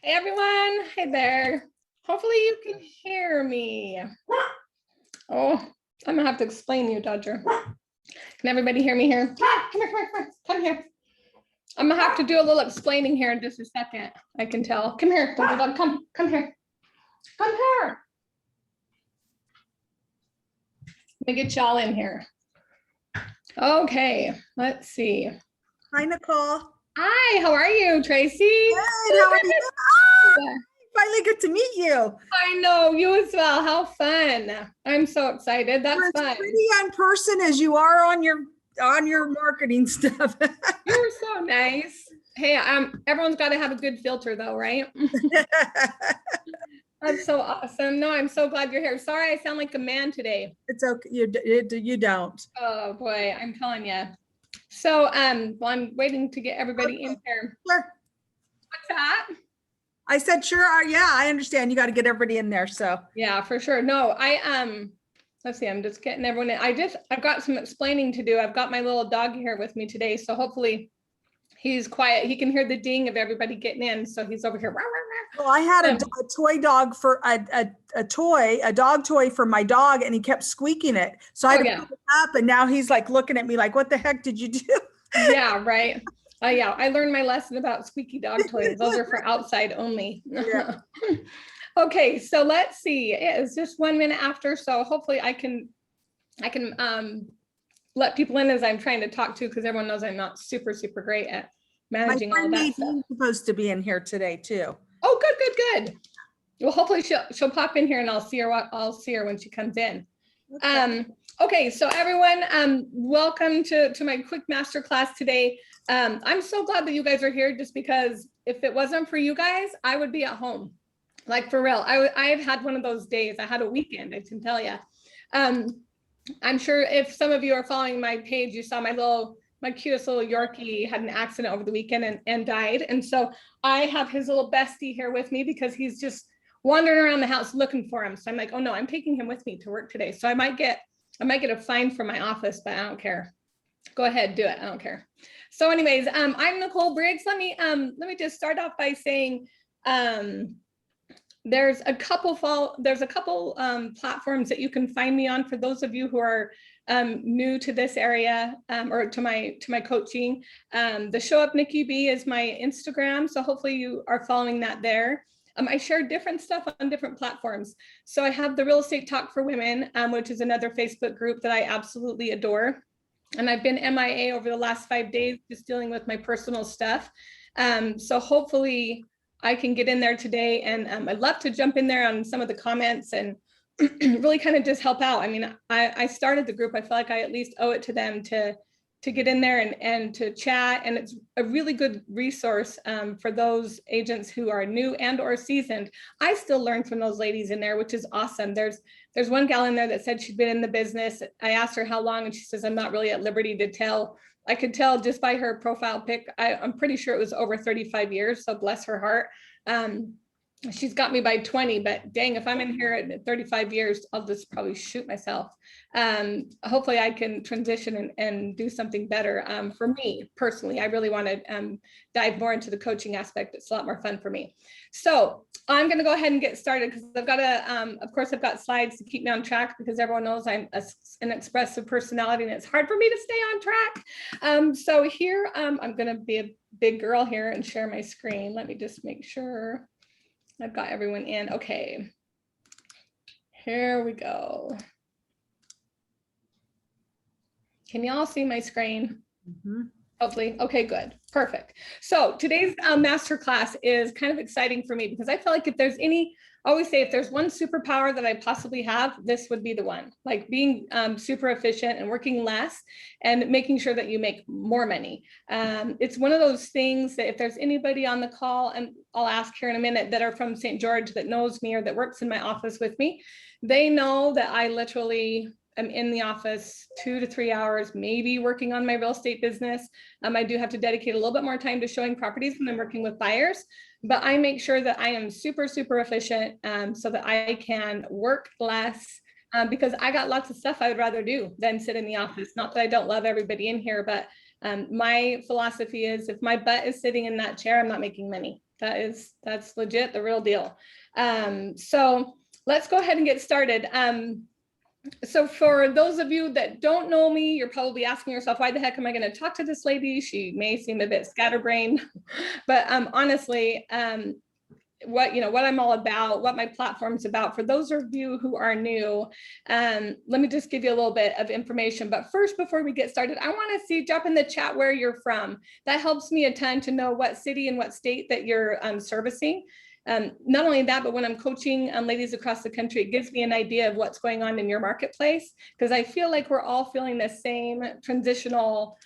Hey everyone, hey there. Hopefully you can hear me. Oh, I'm gonna have to explain you, Dodger. Can everybody hear me here? Come here, come here, come here, come here. I'm gonna have to do a little explaining here in just a second. I can tell. Come here, Dodger dog, come here. Come here. Let me get y'all in here. Okay, let's see. Hi, Nicole. Hi, how are you, Tracy? Good. How are you? Finally get to meet you. I know, you as well. How fun. I'm so excited. That's You're fun. as pretty on person as you are on your marketing stuff. You're so nice. Hey, everyone's got to have a good filter though, right? That's so awesome. No, I'm so glad you're here. Sorry, I sound like a man today. It's okay. You don't. Oh boy, I'm telling you. So, well, I'm waiting to get everybody in here. Sure. What's that? I said, sure. Yeah, I understand. You got to get everybody in there. So Yeah, for sure. No, let's see, I'm just getting everyone in. I've got some explaining to do. I've got my little dog here with me today. So hopefully he's quiet. He can hear the ding of everybody getting in. So he's over here. well, I had a toy dog for a dog toy for my dog, and he kept squeaking it. So I had to put it up, and now he's like looking at me like, what the heck did you do? Yeah, right. Yeah, I learned my lesson about squeaky dog toys. Those are for outside only. Yeah. Okay, so let's see. It's just 1 minute after, so hopefully I can let people in as I'm trying to talk to, because everyone knows I'm not super great at managing all of that stuff. He's supposed to be in here today too. Oh, good. Well, hopefully she'll pop in here and I'll see her when she comes in. Okay. Okay, so everyone, welcome to my quick masterclass today. I'm so glad that you guys are here, just because if it wasn't for you guys, I would be at home. Like for real, I've had one of those days. I had a weekend, I can tell you. I'm sure if some of you are following my page, you saw my cutest little Yorkie had an accident over the weekend and died. And so I have his little bestie here with me because he's just wandering around the house looking for him. So I'm like, oh no, I'm taking him with me to work today. So I might get a fine from my office, but I don't care. Go ahead, do it. I don't care. So anyways, I'm Nicole Briggs. Let me just start off by saying, there's a couple platforms that you can find me on for those of you who are new to this area, or to my coaching. The Show Up Nikki B is my Instagram, so hopefully you are following that there. I share different stuff on different platforms. So I have the Real Estate Talk for Women, which is another Facebook group that I absolutely adore. And I've been MIA over the last 5 days, just dealing with my personal stuff. So hopefully I can get in there today, and I'd love to jump in there on some of the comments and really kind of just help out. I mean, I started the group. I feel like I at least owe it to them to get in there and to chat. And it's a really good resource for those agents who are new and or seasoned. I still learn from those ladies in there, which is awesome. There's one gal in there that said she'd been in the business. I asked her how long, and she says, I'm not really at liberty to tell. I could tell just by her profile pic. I'm pretty sure it was over 35 years. So bless her heart. She's got me by 20, but dang, if I'm in here at 35 years, I'll just probably shoot myself. Hopefully I can transition and do something better for me personally. I really want to dive more into the coaching aspect. It's a lot more fun for me. So I'm going to go ahead and get started, because I've got of course, I've got slides to keep me on track, because everyone knows I'm an expressive personality and it's hard for me to stay on track. So here, I'm going to be a big girl here and share my screen. Let me just make sure I've got everyone in. Okay, here we go. Can y'all see my screen? Mm-hmm. Hopefully. Okay, good. Perfect. So today's masterclass is kind of exciting for me, because I feel like if there's I always say, if there's one superpower that I possibly have, this would be the one. Like being super efficient and working less and making sure that you make more money. It's one of those things that if there's anybody on the call, and I'll ask here in a minute, that are from St. George that knows me or that works in my office with me, they know that I literally am in the office 2 to 3 hours, maybe working on my real estate business. I do have to dedicate a little bit more time to showing properties when I'm working with buyers, but I make sure that I am super efficient, so that I can work less, because I got lots of stuff I would rather do than sit in the office. Not that I don't love everybody in here, but my philosophy is, if my butt is sitting in that chair, I'm not making money. That's legit, the real deal. So let's go ahead and get started. So for those of you that don't know me, you're probably asking yourself, why the heck am I going to talk to this lady? She may seem a bit scatterbrained, but honestly, what I'm all about, what my platform's about. For those of you who are new, let me just give you a little bit of information. But first, before we get started, I want to see, drop in the chat where you're from. That helps me a ton to know what city and what state that you're servicing. Not only that, but when I'm coaching ladies across the country, it gives me an idea of what's going on in your marketplace, because I feel like we're all feeling the same transitional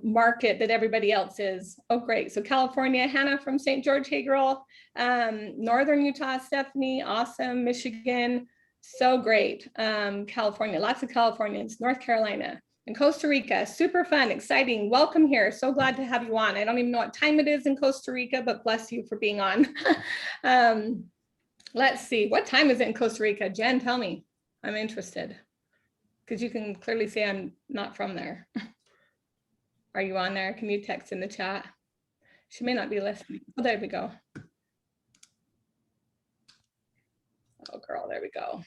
market that everybody else is. Oh, great. So California, Hannah from St. George, hey girl. Northern Utah, Stephanie, awesome. Michigan, so great. California, lots of Californians. North Carolina and Costa Rica, super fun, exciting. Welcome here. So glad to have you on. I don't even know what time it is in Costa Rica, but bless you for being on. Let's see, what time is it in Costa Rica? Jen, tell me. I'm interested, because you can clearly say I'm not from there. Are you on there? Can you text in the chat? She may not be listening. Oh, there we go. Oh, girl, there we go.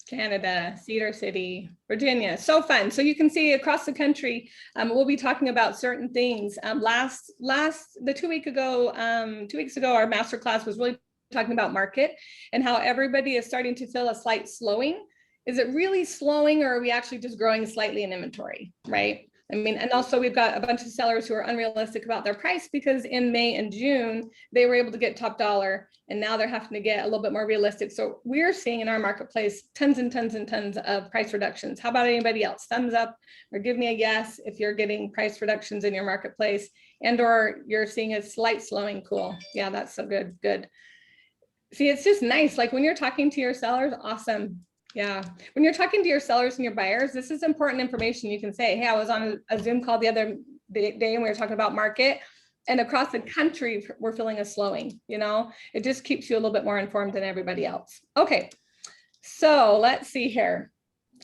Canada, Cedar City, Virginia, so fun. So you can see across the country, we'll be talking about certain things. 2 weeks ago, our masterclass was really talking about market and how everybody is starting to feel a slight slowing. Is it really slowing, or are we actually just growing slightly in inventory, right? I mean, and also we've got a bunch of sellers who are unrealistic about their price, because in May and June, they were able to get top dollar, and now they're having to get a little bit more realistic. So we're seeing in our marketplace tons and tons and tons of price reductions. How about anybody else? Thumbs up or give me a yes if you're getting price reductions in your marketplace, and or you're seeing a slight slowing. Cool. Yeah, that's so good. Good. See, it's just nice. Like when you're talking to your sellers, awesome. Yeah. When you're talking to your sellers and your buyers, this is important information. You can say, hey, I was on a Zoom call the other day and we were talking about market, and across the country, we're feeling a slowing, it just keeps you a little bit more informed than everybody else. Okay. So let's see here.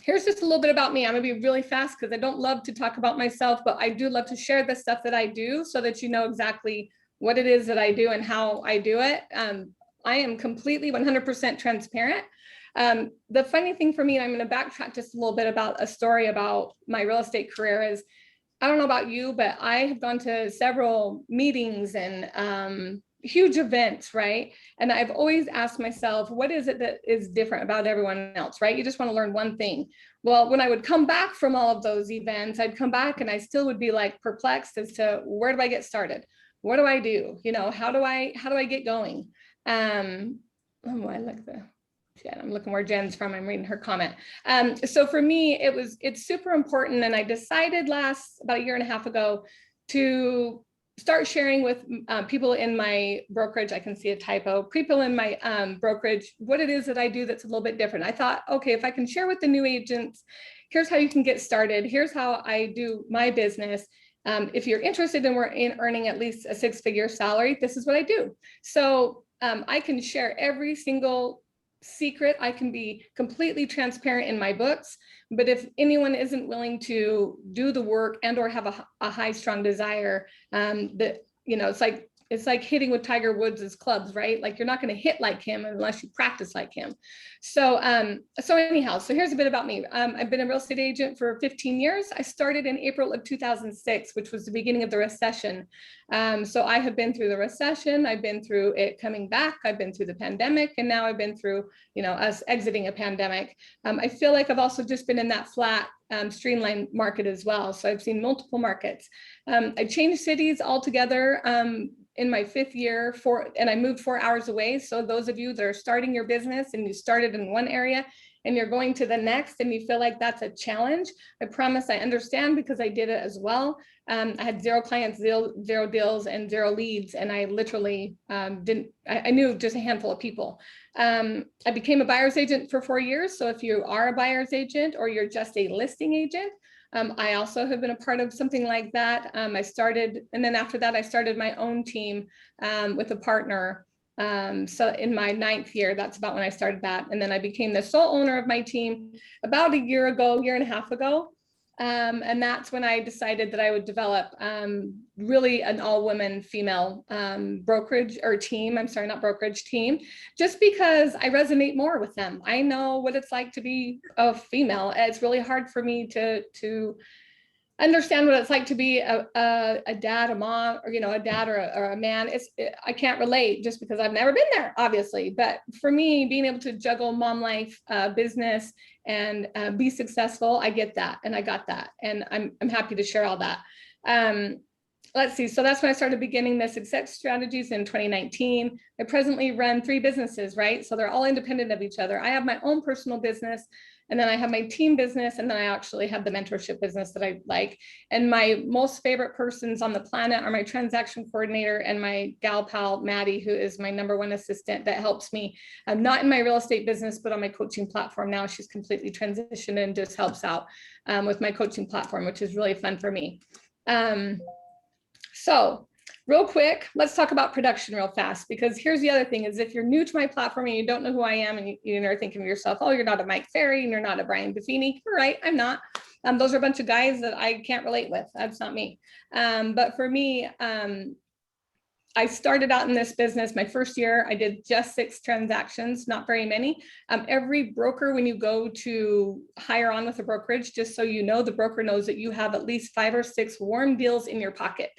Here's just a little bit about me. I'm gonna be really fast because I don't love to talk about myself, but I do love to share the stuff that I do so that you know exactly what it is that I do and how I do it. I am completely 100% transparent. The funny thing for me, and I'm going to backtrack just a little bit about a story about my real estate career, is I don't know about you, but I have gone to several meetings and huge events, right? And I've always asked myself, what is it that is different about everyone else, right? You just want to learn one thing. Well, when I would come back from all of those events, I'd come back and I still would be like perplexed as to where do I get started? What do I do? How do I get going? Oh, I like the Jen. I'm looking where Jen's from. I'm reading her comment. So for me, it's super important. And I decided about a year and a half ago to start sharing with people in my brokerage. I can see a typo. People in my brokerage, what it is that I do that's a little bit different. I thought, okay, if I can share with the new agents, here's how you can get started. Here's how I do my business. If you're interested in earning at least a 6-figure salary, this is what I do. So I can share every single secret. I can be completely transparent in my books, but if anyone isn't willing to do the work and or have a high, strong desire, that, it's like hitting with Tiger Woods' clubs, right? Like you're not going to hit like him unless you practice like him. So anyhow, so here's a bit about me. I've been a real estate agent for 15 years. I started in April of 2006, which was the beginning of the recession. So I have been through the recession. I've been through it coming back. I've been through the pandemic, and now I've been through, us exiting a pandemic. I feel like I've also just been in that flat streamlined market as well. So I've seen multiple markets. I changed cities altogether in my 5th year and I moved 4 hours away. So those of you that are starting your business and you started in one area and you're going to the next and you feel like that's a challenge, I promise I understand, because I did it as well. I had 0 clients, 0 deals, and 0 leads. And I literally I knew just a handful of people. I became a buyer's agent for 4 years. So if you are a buyer's agent or you're just a listing agent, I also have been a part of something like that. I started, and then after that, I started my own team with a partner. So in my 9th year, that's about when I started that. And then I became the sole owner of my team about a year and a half ago. And that's when I decided that I would develop really an all-women female brokerage or team. I'm sorry, not brokerage, team, just because I resonate more with them. I know what it's like to be a female. It's really hard for me to understand what it's like to be a dad, a mom, or, a dad or a man. I can't relate just because I've never been there, obviously. But for me, being able to juggle mom life, business, and be successful, I get that, and I got that, and I'm happy to share all that. Let's see. So that's when I started beginning the success strategies in 2019. I presently run 3 businesses, right? So they're all independent of each other. I have my own personal business, and then I have my team business, and then I actually have the mentorship business that I like. And my most favorite persons on the planet are my transaction coordinator and my gal pal, Maddie, who is my #1 assistant that helps me, not in my real estate business, but on my coaching platform now. She's completely transitioned and just helps out with my coaching platform, which is really fun for me. So real quick, let's talk about production real fast, because here's the other thing is if you're new to my platform and you don't know who I am and you're thinking to yourself, oh, you're not a Mike Ferry and you're not a Brian Buffini. You're right, I'm not. Those are a bunch of guys that I can't relate with. That's not me. But for me, I started out in this business. My first year, I did just 6 transactions, not very many. Every broker, when you go to hire on with a brokerage, just so you know, the broker knows that you have at least 5 or 6 warm deals in your pocket.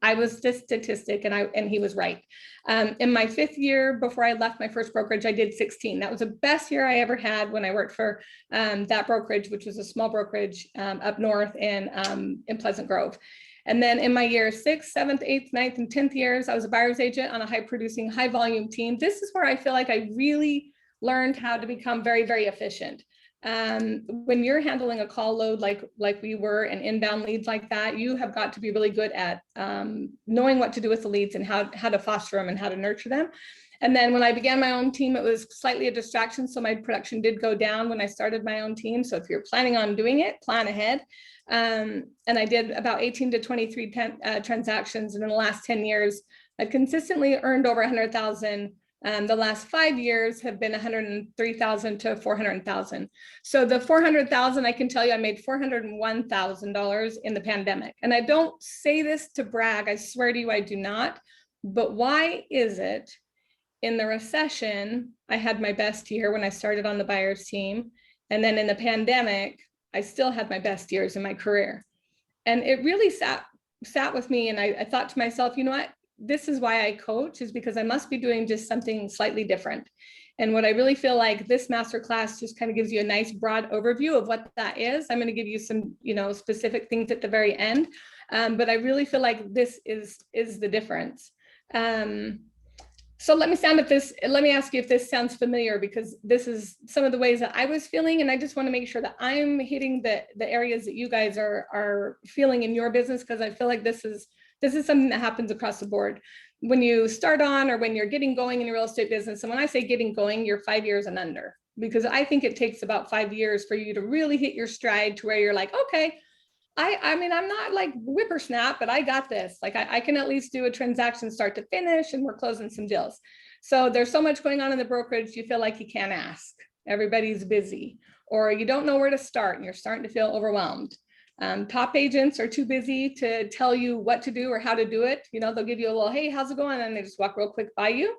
I was this statistic, and he was right. In my 5th year, before I left my first brokerage, I did 16. That was the best year I ever had when I worked for that brokerage, which was a small brokerage up north in Pleasant Grove. And then in my year 6th, 7th, 8th, 9th, and 10th years, I was a buyer's agent on a high producing, high volume team. This is where I feel like I really learned how to become very, very efficient. When you're handling a call load like we were, and inbound leads like that, you have got to be really good at knowing what to do with the leads and how to foster them and how to nurture them. And then when I began my own team, it was slightly a distraction, so my production did go down when I started my own team. So if you're planning on doing it, plan ahead. And I did about 18 to 23 transactions, and in the last 10 years, I've consistently earned over 100,000. The last 5 years have been 103,000 to 400,000. So the 400,000, I can tell you, I made $401,000 in the pandemic. And I don't say this to brag. I swear to you, I do not. But why is it in the recession, I had my best year when I started on the buyer's team. And then in the pandemic, I still had my best years in my career. And it really sat with me. And I thought to myself, you know what? This is why I coach, is because I must be doing just something slightly different. And what I really feel like this masterclass just kind of gives you a nice broad overview of what that is. I'm going to give you some, specific things at the very end. But I really feel like this is the difference. So let me ask you if this sounds familiar, because this is some of the ways that I was feeling. And I just want to make sure that I'm hitting the areas that you guys are feeling in your business, because I feel like this is something that happens across the board when you start on, or when you're getting going in your real estate business. And when I say getting going, you're 5 years and under, because I think it takes about 5 years for you to really hit your stride to where you're like, okay, I mean, I'm not like whippersnap, but I got this. Like I can at least do a transaction start to finish, and we're closing some deals. So there's so much going on in the brokerage, you feel like you can't ask. Everybody's busy, or you don't know where to start and you're starting to feel overwhelmed. Top agents are too busy to tell you what to do or how to do it. They'll give you a little, hey, how's it going? And they just walk real quick by you.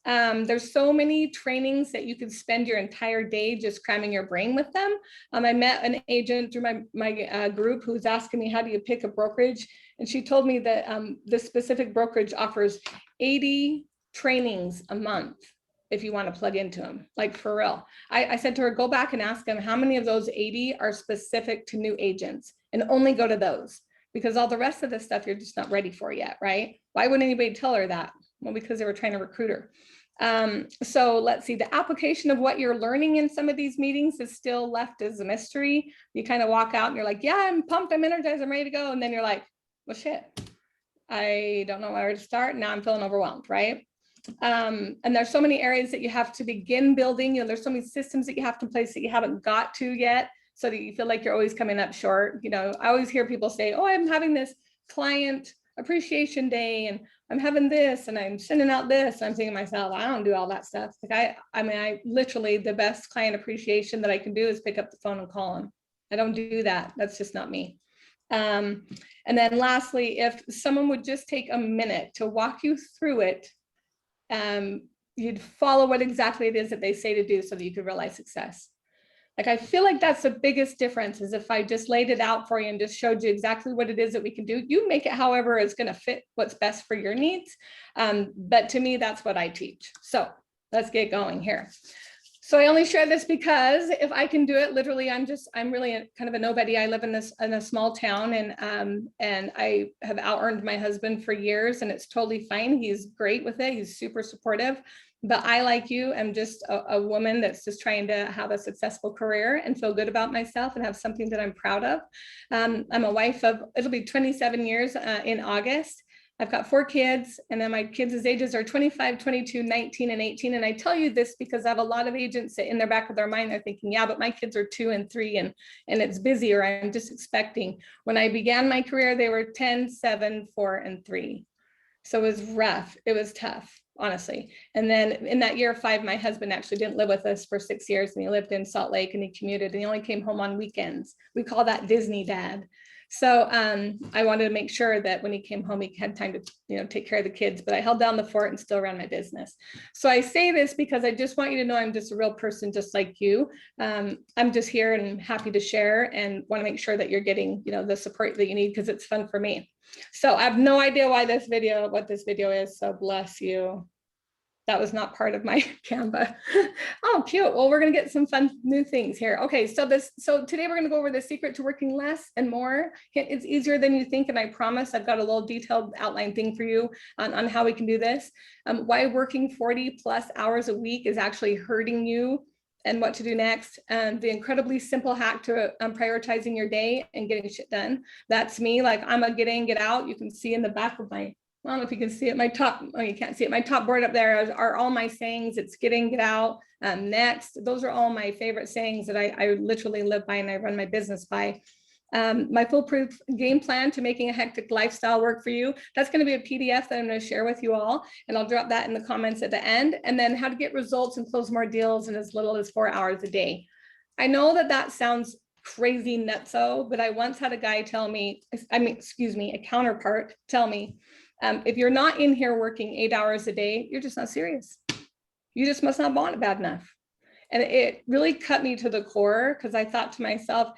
There's so many trainings that you could spend your entire day just cramming your brain with them. I met an agent through my group who was asking me, how do you pick a brokerage? And she told me that this specific brokerage offers 80 trainings a month if you want to plug into them, like for real. I said to her, go back and ask them how many of those 80 are specific to new agents, and only go to those, because all the rest of the stuff you're just not ready for yet, right? Why would anybody tell her that? Well, because they were trying to recruit her. So let's see, the application of what you're learning in some of these meetings is still left as a mystery. You kind of walk out and you're like, yeah, I'm pumped, I'm energized, I'm ready to go. And then you're like, well, shit, I don't know where to start. Now I'm feeling overwhelmed, right? And there's so many areas that you have to begin building. There's so many systems that you have to place that you haven't got to yet, so that you feel like you're always coming up short. I always hear people say, oh, I'm having this client appreciation day, and I'm having this, and I'm sending out this. I'm thinking to myself, I don't do all that stuff. Like I literally, the best client appreciation that I can do is pick up the phone and call them. I don't do that. That's just not me. And then lastly, if someone would just take a minute to walk you through it, you'd follow what exactly it is that they say to do so that you could realize success. Like, I feel like that's the biggest difference, is if I just laid it out for you and just showed you exactly what it is that we can do. You make it however it's going to fit what's best for your needs. But to me, that's what I teach. So let's get going here. So I only share this because if I can do it, literally, I'm really kind of a nobody. I live in a small town, and I have out-earned my husband for years, and it's totally fine. He's great with it. He's super supportive. But I, like you, am just a woman that's just trying to have a successful career and feel good about myself and have something that I'm proud of. I'm a wife of, it'll be 27 years in August. I've got 4 kids, and then my kids' ages are 25, 22, 19, and 18. And I tell you this because I have a lot of agents that in their back of their mind, they're thinking, yeah, but my kids are 2 and 3, and it's busy, or I'm just expecting. When I began my career, they were 10, 7, 4, and 3. So it was rough. It was tough, honestly. And then in that year 5, my husband actually didn't live with us for 6 years, and he lived in Salt Lake, and he commuted, and he only came home on weekends. We call that Disney dad. So I wanted to make sure that when he came home, he had time to, take care of the kids, but I held down the fort and still ran my business. So I say this because I just want you to know I'm just a real person, just like you. I'm just here and happy to share, and want to make sure that you're getting, the support that you need, because it's fun for me. So I have no idea what this video is. So bless you. That was not part of my Canva. Oh, cute. Well, we're going to get some fun new things here. Okay, so today we're going to go over the secret to working less and more. It's easier than you think, and I promise I've got a little detailed outline thing for you on how we can do this. Why working 40+ hours a week is actually hurting you, and what to do next. The incredibly simple hack to prioritizing your day and getting shit done. That's me. Like, I'm a get in, get out. You can see in the back of my, I don't know if you can see it, my top, oh, you can't see it. My top board up there are all my sayings. It's get in, get out, next. Those are all my favorite sayings that I literally live by and I run my business by. My foolproof game plan to making a hectic lifestyle work for you. That's going to be a PDF that I'm going to share with you all, and I'll drop that in the comments at the end. And then how to get results and close more deals in as little as 4 hours a day. I know that sounds crazy nutso, but I once had a guy tell me, a counterpart tell me, if you're not in here working 8 hours a day, you're just not serious. You just must not want it bad enough. And it really cut me to the core, because I thought to myself,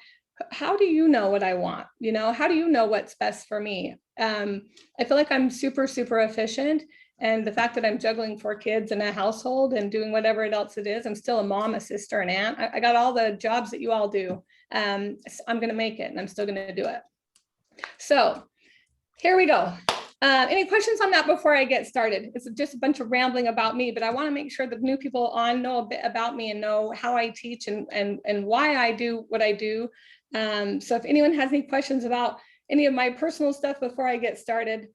how do you know what I want? How do you know what's best for me? I feel like I'm super, super efficient. And the fact that I'm juggling 4 kids in a household and doing whatever else it is, I'm still a mom, a sister, an aunt. I got all the jobs that you all do. I'm going to make it, and I'm still going to do it. So here we go. Any questions on that before I get started? It's just a bunch of rambling about me, but I want to make sure that new people on know a bit about me and know how I teach and why I do what I do. So if anyone has any questions about any of my personal stuff before I get started,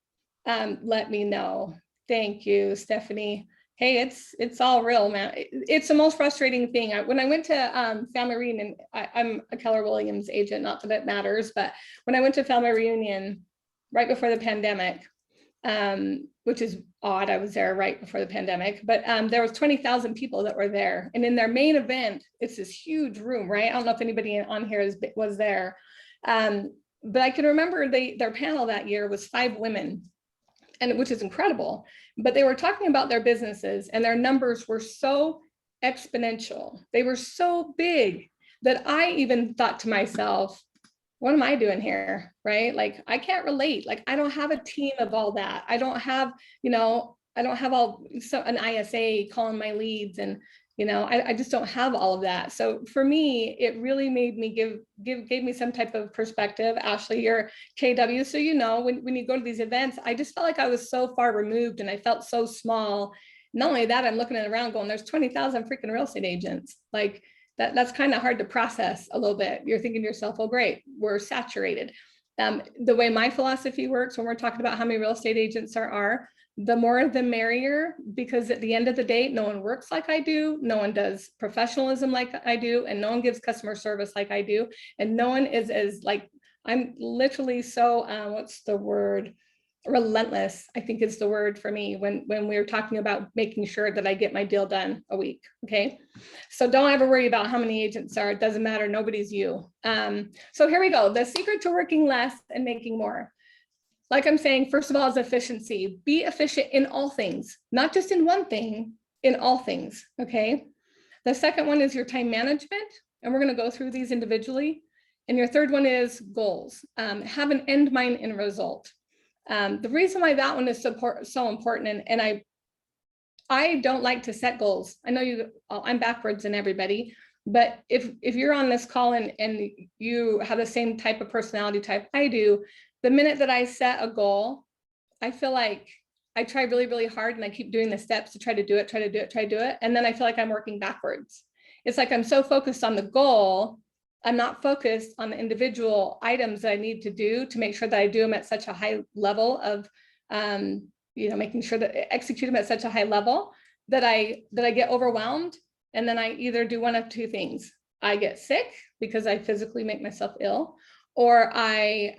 let me know. Thank you, Stephanie. Hey, it's all real, man. It's the most frustrating thing. When I went to family reunion, I'm a Keller Williams agent, not that it matters, but when I went to family reunion right before the pandemic, which is odd, I was there right before the pandemic, but there was 20,000 people that were there. And in their main event, it's this huge room, right? I don't know if anybody on here was there. But I can remember their panel that year was 5 women, and which is incredible. But they were talking about their businesses, and their numbers were so exponential. They were so big that I even thought to myself, what am I doing here? Right? Like, I can't relate. Like, I don't have a team of all that. I don't have, an ISA calling my leads, and, I just don't have all of that. So for me, it really made me gave me some type of perspective. Ashley, you're KW. So, when you go to these events, I just felt like I was so far removed, and I felt so small. Not only that, I'm looking around going, there's 20,000 freaking real estate agents. Like, that's kind of hard to process a little bit. You're thinking to yourself, well, great, we're saturated. The way my philosophy works when we're talking about how many real estate agents there are, the more the merrier, because at the end of the day, no one works like I do, no one does professionalism like I do, and no one gives customer service like I do, and no one is as like, I'm literally so, what's the word? relentless, I think is the word for me when we're talking about making sure that I get my deal done a week. Okay. So don't ever worry about how many agents are. It doesn't matter. Nobody's you. So here we go. The secret to working less and making more. Like I'm saying, first of all, is efficiency. Be efficient in all things, not just in one thing, in all things. Okay. The second one is your time management. And we're going to go through these individually. And your third one is goals. Have an end, mind, and result. The reason why that one is so important, and I don't like to set goals. I know I'm backwards than everybody, but if you're on this call and you have the same type of personality type I do, the minute that I set a goal, I feel like I try really, really hard and I keep doing the steps to try to do it. And then I feel like I'm working backwards. It's like I'm so focused on the goal, I'm not focused on the individual items that I need to do to make sure that I do them at such a high level of, making sure that I execute them at such a high level that I get overwhelmed. And then I either do one of two things. I get sick because I physically make myself ill, or I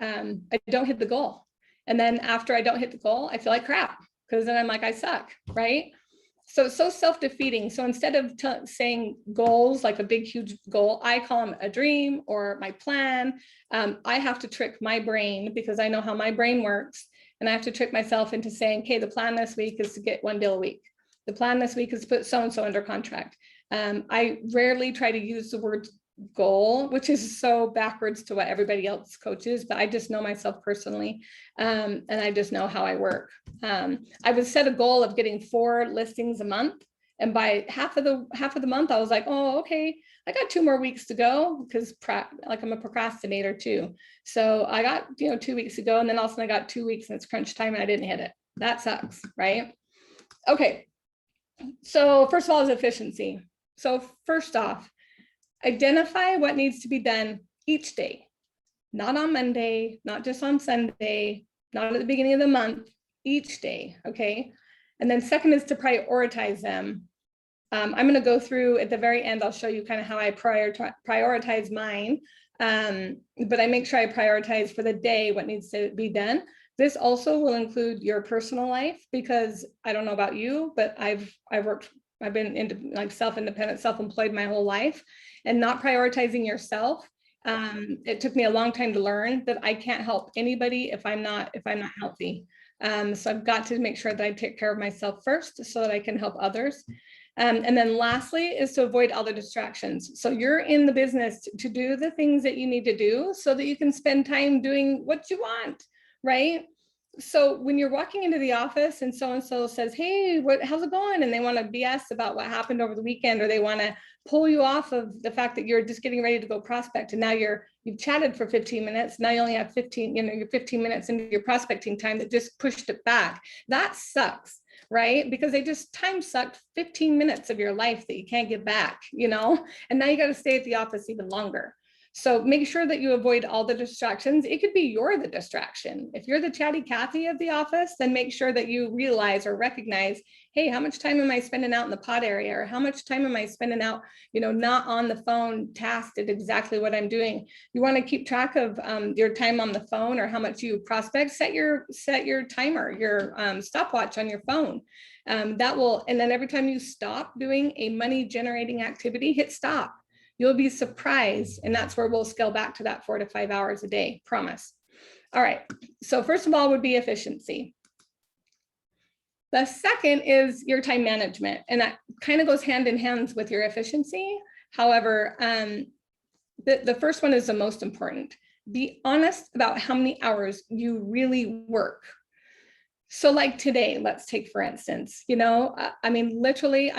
don't hit the goal. And then after I don't hit the goal, I feel like crap because then I'm like, I suck, right? So it's so self-defeating. So instead of saying goals, like a big, huge goal, I call them a dream or my plan. I have to trick my brain because I know how my brain works. And I have to trick myself into saying, okay, the plan this week is to get 1 deal a week. The plan this week is to put so-and-so under contract. I rarely try to use the word goal, which is so backwards to what everybody else coaches, but I just know myself personally. And I just know how I work. I would set a goal of getting 4 listings a month. And by half of the month, I was like, oh, okay, I got 2 more weeks to go because like I'm a procrastinator too. So I got, 2 weeks to go, and then all of a sudden I got 2 weeks and it's crunch time and I didn't hit it. That sucks, right? Okay. So first of all is efficiency. So first off, identify what needs to be done each day, not on Monday, not just on Sunday, not at the beginning of the month, each day, okay? And then second is to prioritize them. I'm going to go through at the very end, I'll show you kind of how I prioritize mine, but I make sure I prioritize for the day what needs to be done. This also will include your personal life, because I don't know about you, but I've been into like self-independent, self-employed my whole life, and not prioritizing yourself. It took me a long time to learn that I can't help anybody if I'm not healthy. So I've got to make sure that I take care of myself first so that I can help others. And then lastly is to avoid all the distractions. So you're in the business to do the things that you need to do so that you can spend time doing what you want, right? So when you're walking into the office and so-and-so says, hey, how's it going? And they want to BS about what happened over the weekend, or they want to pull you off of the fact that you're just getting ready to go prospect. And now you've chatted for 15 minutes. Now you only have 15, you're 15 minutes into your prospecting time that just pushed it back. That sucks, right? Because they just time sucked 15 minutes of your life that you can't get back, and now you got to stay at the office even longer. So make sure that you avoid all the distractions. It could be you're the distraction. If you're the chatty Cathy of the office, then make sure that you realize or recognize, hey, how much time am I spending out in the pod area? Or how much time am I spending out, not on the phone, tasked at exactly what I'm doing? You want to keep track of your time on the phone or how much you prospect. Set your timer, your stopwatch on your phone. That will, and then every time you stop doing a money generating activity, hit stop. You'll be surprised. And that's where we'll scale back to that 4 to 5 hours a day, promise. All right. So first of all would be efficiency. The second is your time management. And that kind of goes hand in hand with your efficiency. However, the first one is the most important. Be honest about how many hours you really work. So like today, let's take for instance, literally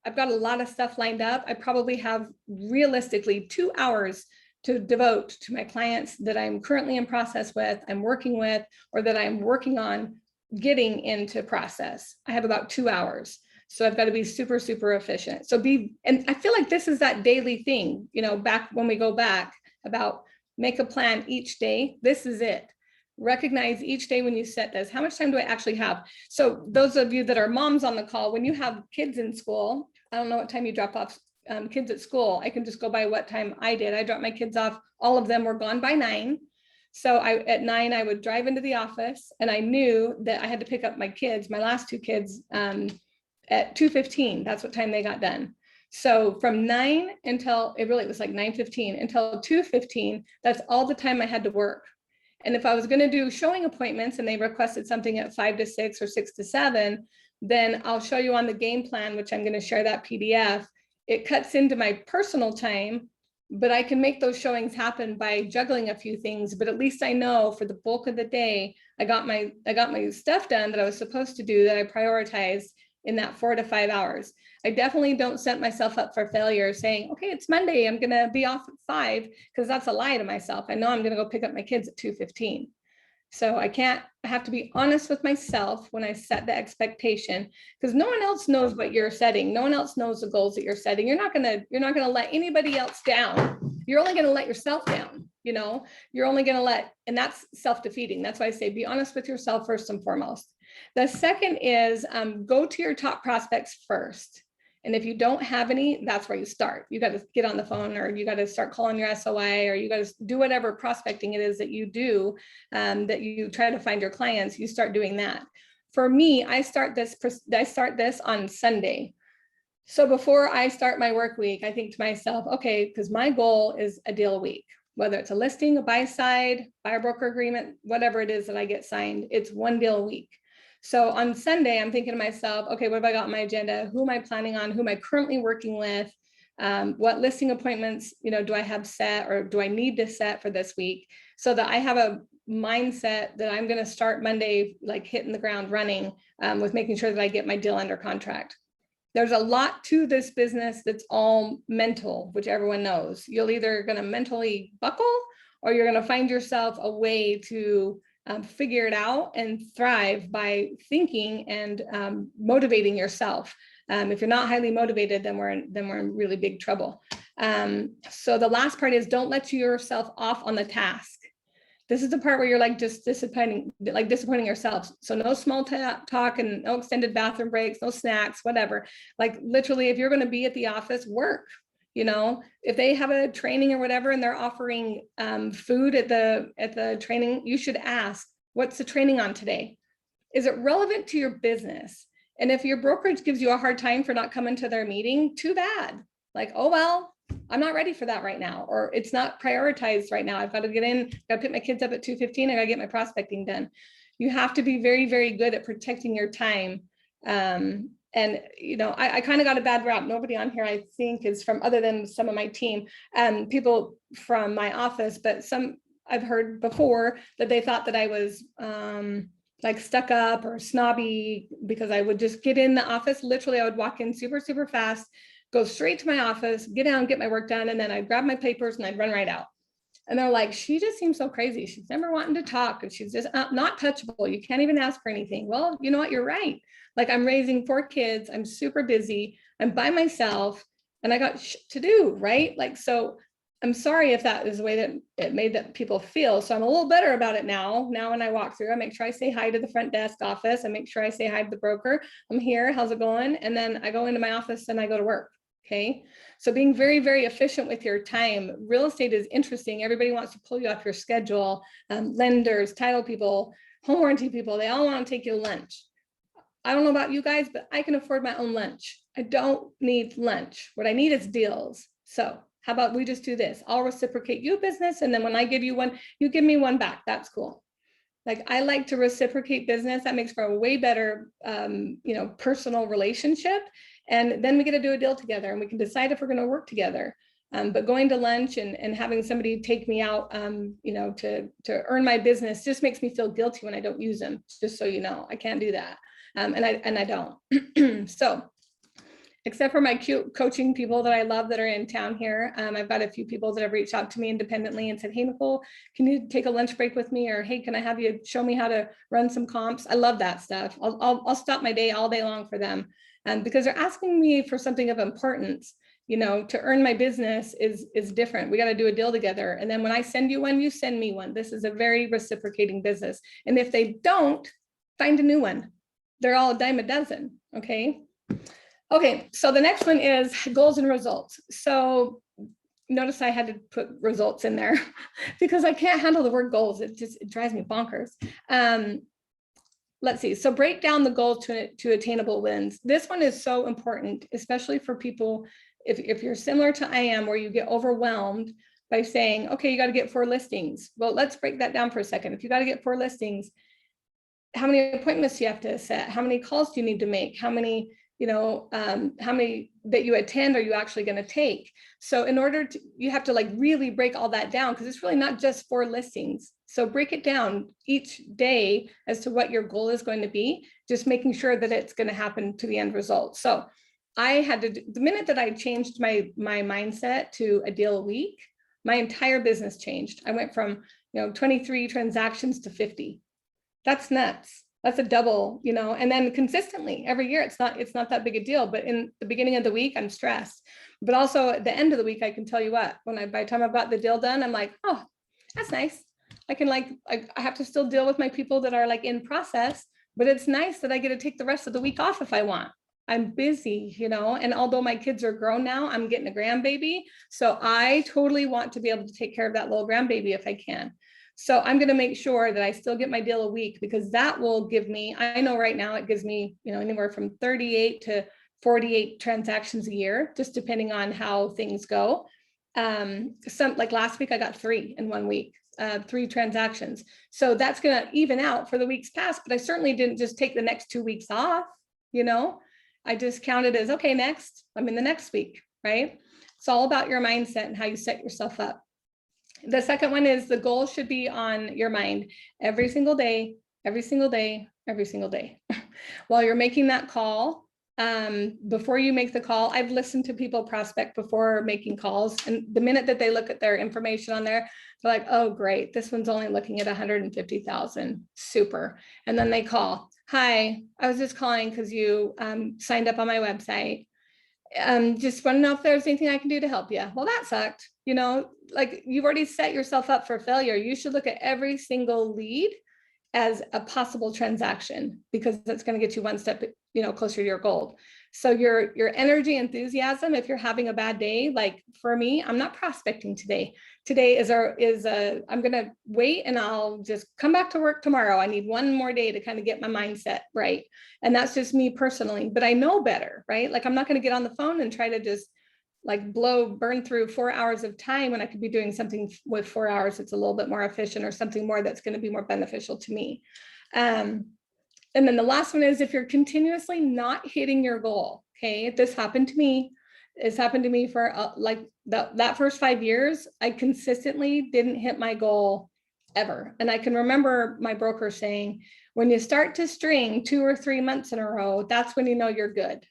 I've got a lot of stuff lined up. I probably have realistically 2 hours to devote to my clients that I'm currently in process with, I'm working with, or that I'm working on getting into process. I have about 2 hours. So I've got to be super, super efficient. And I feel like this is that daily thing, back when we go back about make a plan each day. This is it. Recognize each day when you set this, how much time do I actually have? So those of you that are moms on the call, when you have kids in school, I don't know what time you drop off kids at school. I can just go by what time I did. I dropped my kids off. All of them were gone by 9. So at 9, I would drive into the office, and I knew that I had to pick up my kids, my last 2 kids, at 2:15. That's what time they got done. So from 9 until, it really was like 9:15 until 2:15, that's all the time I had to work. And if I was going to do showing appointments and they requested something at 5 to 6 or 6 to 7, then I'll show you on the game plan, which I'm going to share that PDF. It cuts into my personal time, but I can make those showings happen by juggling a few things. But at least I know for the bulk of the day, I got my stuff done that I was supposed to do, that I prioritized in that 4 to 5 hours. I definitely don't set myself up for failure saying, okay, it's Monday, I'm going to be off at 5, because that's a lie to myself. I know I'm going to go pick up my kids at 2:15. So I have to be honest with myself when I set the expectation, because no one else knows what you're setting. No one else knows the goals that you're setting. You're not going to let anybody else down. You're only going to let yourself down. You're only going to let, and that's self-defeating. That's why I say, be honest with yourself first and foremost. The second is go to your top prospects first. And if you don't have any, that's where you start. You got to get on the phone, or you got to start calling your SOI, or you got to do whatever prospecting it is that you do, that you try to find your clients. You start doing that. For me, I start this on Sunday. So before I start my work week, I think to myself, okay, because my goal is a deal a week, whether it's a listing, a buy side, buyer broker agreement, whatever it is that I get signed, it's one deal a week. So on Sunday, I'm thinking to myself, okay, what have I got on my agenda? Who am I planning on? Who am I currently working with? What listing appointments, do I have set, or do I need to set for this week? So that I have a mindset that I'm going to start Monday, like hitting the ground running, with making sure that I get my deal under contract. There's a lot to this business that's all mental, which everyone knows. You're either going to mentally buckle, or you're going to find yourself a way to figure it out and thrive by thinking and motivating yourself. If you're not highly motivated, then we're in really big trouble. So the last part is, don't let yourself off on the task. This is the part where you're like just disappointing yourself. So no small talk and no extended bathroom breaks, no snacks, whatever. Like literally, if you're going to be at the office, work. If they have a training or whatever, and they're offering food at the training, you should ask, what's the training on today? Is it relevant to your business? And if your brokerage gives you a hard time for not coming to their meeting, too bad. Like, oh, well, I'm not ready for that right now, or it's not prioritized right now. I've got to get in, got to pick my kids up at 2:15. I got to get my prospecting done. You have to be very, very good at protecting your time. And, I kind of got a bad rap. Nobody on here, I think, is from, other than some of my team, people from my office, but some I've heard before that they thought that I was like stuck up or snobby, because I would just get in the office. Literally, I would walk in super, super fast, go straight to my office, get down, get my work done, and then I'd grab my papers and I'd run right out. And they're like, she just seems so crazy. She's never wanting to talk, and she's just not touchable. You can't even ask for anything. Well, you know what? You're right. Like, I'm raising 4 kids. I'm super busy. I'm by myself, and I got shit to do, right? Like, so I'm sorry if that is the way that it made that people feel. So I'm a little better about it now. Now when I walk through, I make sure I say hi to the front desk office. I make sure I say hi to the broker. I'm here. How's it going? And then I go into my office and I go to work. Okay. So being very, very efficient with your time. Real estate is interesting. Everybody wants to pull you off your schedule. Lenders, title people, home warranty people, they all want to take you to lunch. I don't know about you guys, but I can afford my own lunch. I don't need lunch. What I need is deals. So how about we just do this? I'll reciprocate you business. And then when I give you one, you give me one back. That's cool. Like, I like to reciprocate business. That makes for a way better, personal relationship. And then we get to do a deal together, and we can decide if we're going to work together. But going to lunch and having somebody take me out, to earn my business just makes me feel guilty when I don't use them. Just so you know, I can't do that. And I don't. So, except for my cute coaching people that I love that are in town here, I've got a few people that have reached out to me independently and said, hey, Nicole, can you take a lunch break with me? Or, hey, can I have you show me how to run some comps? I love that stuff. I'll stop my day all day long for them. Because they're asking me for something of importance. To earn my business is different. We got to do a deal together. And then when I send you one, you send me one. This is a very reciprocating business. And if they don't, find a new one. They're all a dime a dozen. Okay. Okay. So the next one is goals and results. So, notice I had to put results in there because I can't handle the word goals. It drives me bonkers. Let's see. So break down the goals to attainable wins. This one is so important, especially for people, if you're similar to I am, where you get overwhelmed by saying, okay, you got to get 4 listings. Well, let's break that down for a second. If you got to get 4 listings, how many appointments do you have to set? How many calls do you need to make? How many, how many that you attend are you actually going to take? So in order to, you have to like really break all that down, because it's really not just 4 listings. So break it down each day as to what your goal is going to be, just making sure that it's going to happen to the end result. So I had to, the minute that I changed my mindset to a deal a week, my entire business changed. I went from, 23 transactions to 50. That's nuts. That's a double, and then consistently every year, it's not that big a deal. But in the beginning of the week, I'm stressed. But also at the end of the week, I can tell you what, by the time I've got the deal done, I'm like, oh, that's nice. I can I have to still deal with my people that are like in process, but it's nice that I get to take the rest of the week off if I want. I'm busy, and although my kids are grown now, I'm getting a grandbaby. So I totally want to be able to take care of that little grandbaby if I can. So I'm going to make sure that I still get my deal a week, because that will give me, I know right now it gives me, anywhere from 38 to 48 transactions a year, just depending on how things go. Some like last week, I got 3 in 1 week, 3 transactions. So that's going to even out for the weeks past, but I certainly didn't just take the next 2 weeks off. I just counted as, okay, next, I'm in the next week, right? It's all about your mindset and how you set yourself up. The second one is the goal should be on your mind every single day, every single day, every single day. While you're making that call, before you make the call, I've listened to people prospect before making calls. And the minute that they look at their information on there, they're like, oh, great, this one's only looking at 150,000. Super. And then they call. Hi, I was just calling because you signed up on my website. Just want to know if there's anything I can do to help you. Well, that sucked. Like you've already set yourself up for failure. You should look at every single lead as a possible transaction, because that's going to get you one step, closer to your goal. So your energy, enthusiasm, if you're having a bad day, like for me, I'm not prospecting today. Today I'm going to wait and I'll just come back to work tomorrow. I need one more day to kind of get my mindset right. And that's just me personally, but I know better, right? Like I'm not going to get on the phone and try to just like burn through 4 hours of time when I could be doing something with 4 hours that's a little bit more efficient, or something more that's going to be more beneficial to me. And then the last one is if you're continuously not hitting your goal. Okay, this happened to me. It's happened to me for like that first 5 years. I consistently didn't hit my goal ever. And I can remember my broker saying, when you start to string 2 or 3 months in a row, that's when you know you're good.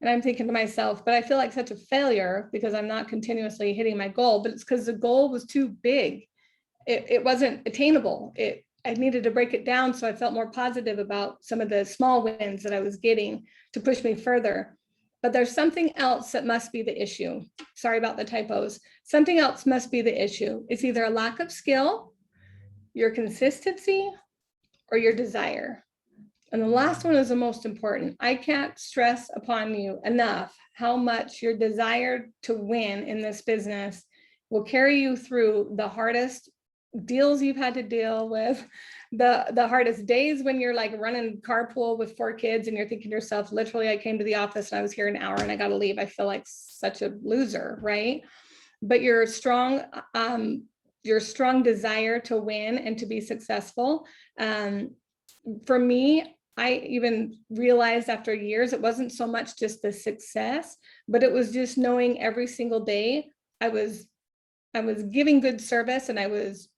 And I'm thinking to myself, but I feel like such a failure because I'm not continuously hitting my goal. But it's because the goal was too big. It wasn't attainable. I needed to break it down so I felt more positive about some of the small wins that I was getting to push me further. But there's something else that must be the issue. Sorry about the typos. Something else must be the issue. It's either a lack of skill, your consistency, or your desire. And the last one is the most important. I can't stress upon you enough how much your desire to win in this business will carry you through the hardest deals you've had to deal with, the hardest days when you're like running carpool with 4 kids and you're thinking to yourself, literally, I came to the office and I was here an hour and I got to leave. I feel like such a loser, right? But your strong desire to win and to be successful. For me, I even realized after years, it wasn't so much just the success, but it was just knowing every single day I was giving good service and I was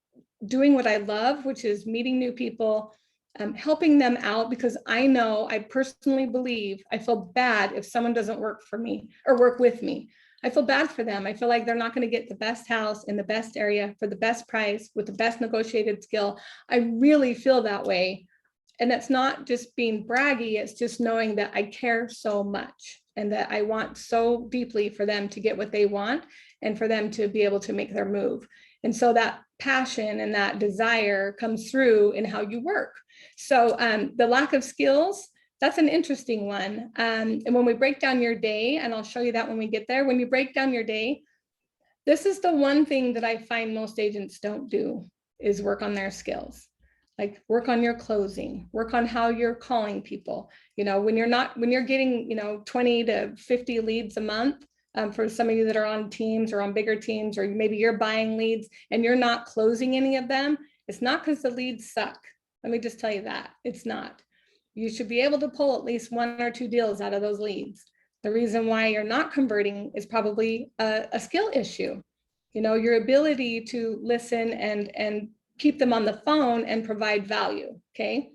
doing what I love, which is meeting new people, helping them out, because I personally believe, I feel bad if someone doesn't work for me or work with me. I feel bad for them. I feel like they're not going to get the best house in the best area for the best price with the best negotiated skill. I really feel that way. And it's not just being braggy, it's just knowing that I care so much and that I want so deeply for them to get what they want and for them to be able to make their move. And so that passion and that desire comes through in how you work. So the lack of skills, that's an interesting one. And when we break down your day, and I'll show you that when we get there, when you break down your day, This is the one thing that I find most agents don't do, is work on their skills. Like work on your closing, work on how you're calling people. You know, when you're getting, 20 to 50 leads a month, for some of you that are on teams or on bigger teams, or maybe you're buying leads and you're not closing any of them, it's not because the leads suck. Let me just tell you that. It's not. You should be able to pull at least 1 or 2 deals out of those leads. The reason why you're not converting is probably a skill issue. Your ability to listen and keep them on the phone and provide value, okay?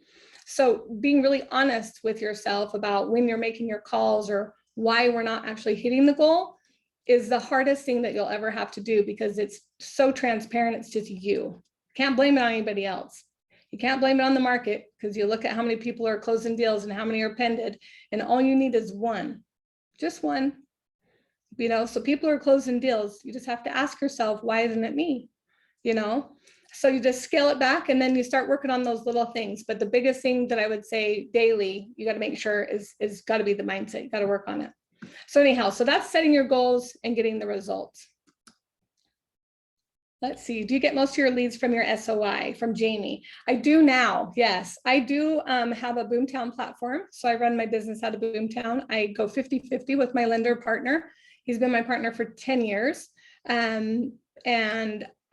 So being really honest with yourself about when you're making your calls or why we're not actually hitting the goal is the hardest thing that you'll ever have to do, because it's so transparent. It's just you. Can't blame it on anybody else. You can't blame it on the market, because you look at how many people are closing deals and how many are pended, and all you need is one, just one. So people are closing deals. You just have to ask yourself, why isn't it me? So you just scale it back, and then you start working on those little things. But the biggest thing that I would say daily, you got to make sure is got to be the mindset. You got to work on it. So anyhow, so that's setting your goals and getting the results. Let's see. Do you get most of your leads from your SOI? From Jamie. I do now. Yes, I do have a Boomtown platform. So I run my business out of Boomtown. I go 50-50 with my lender partner. He's been my partner for 10 years. And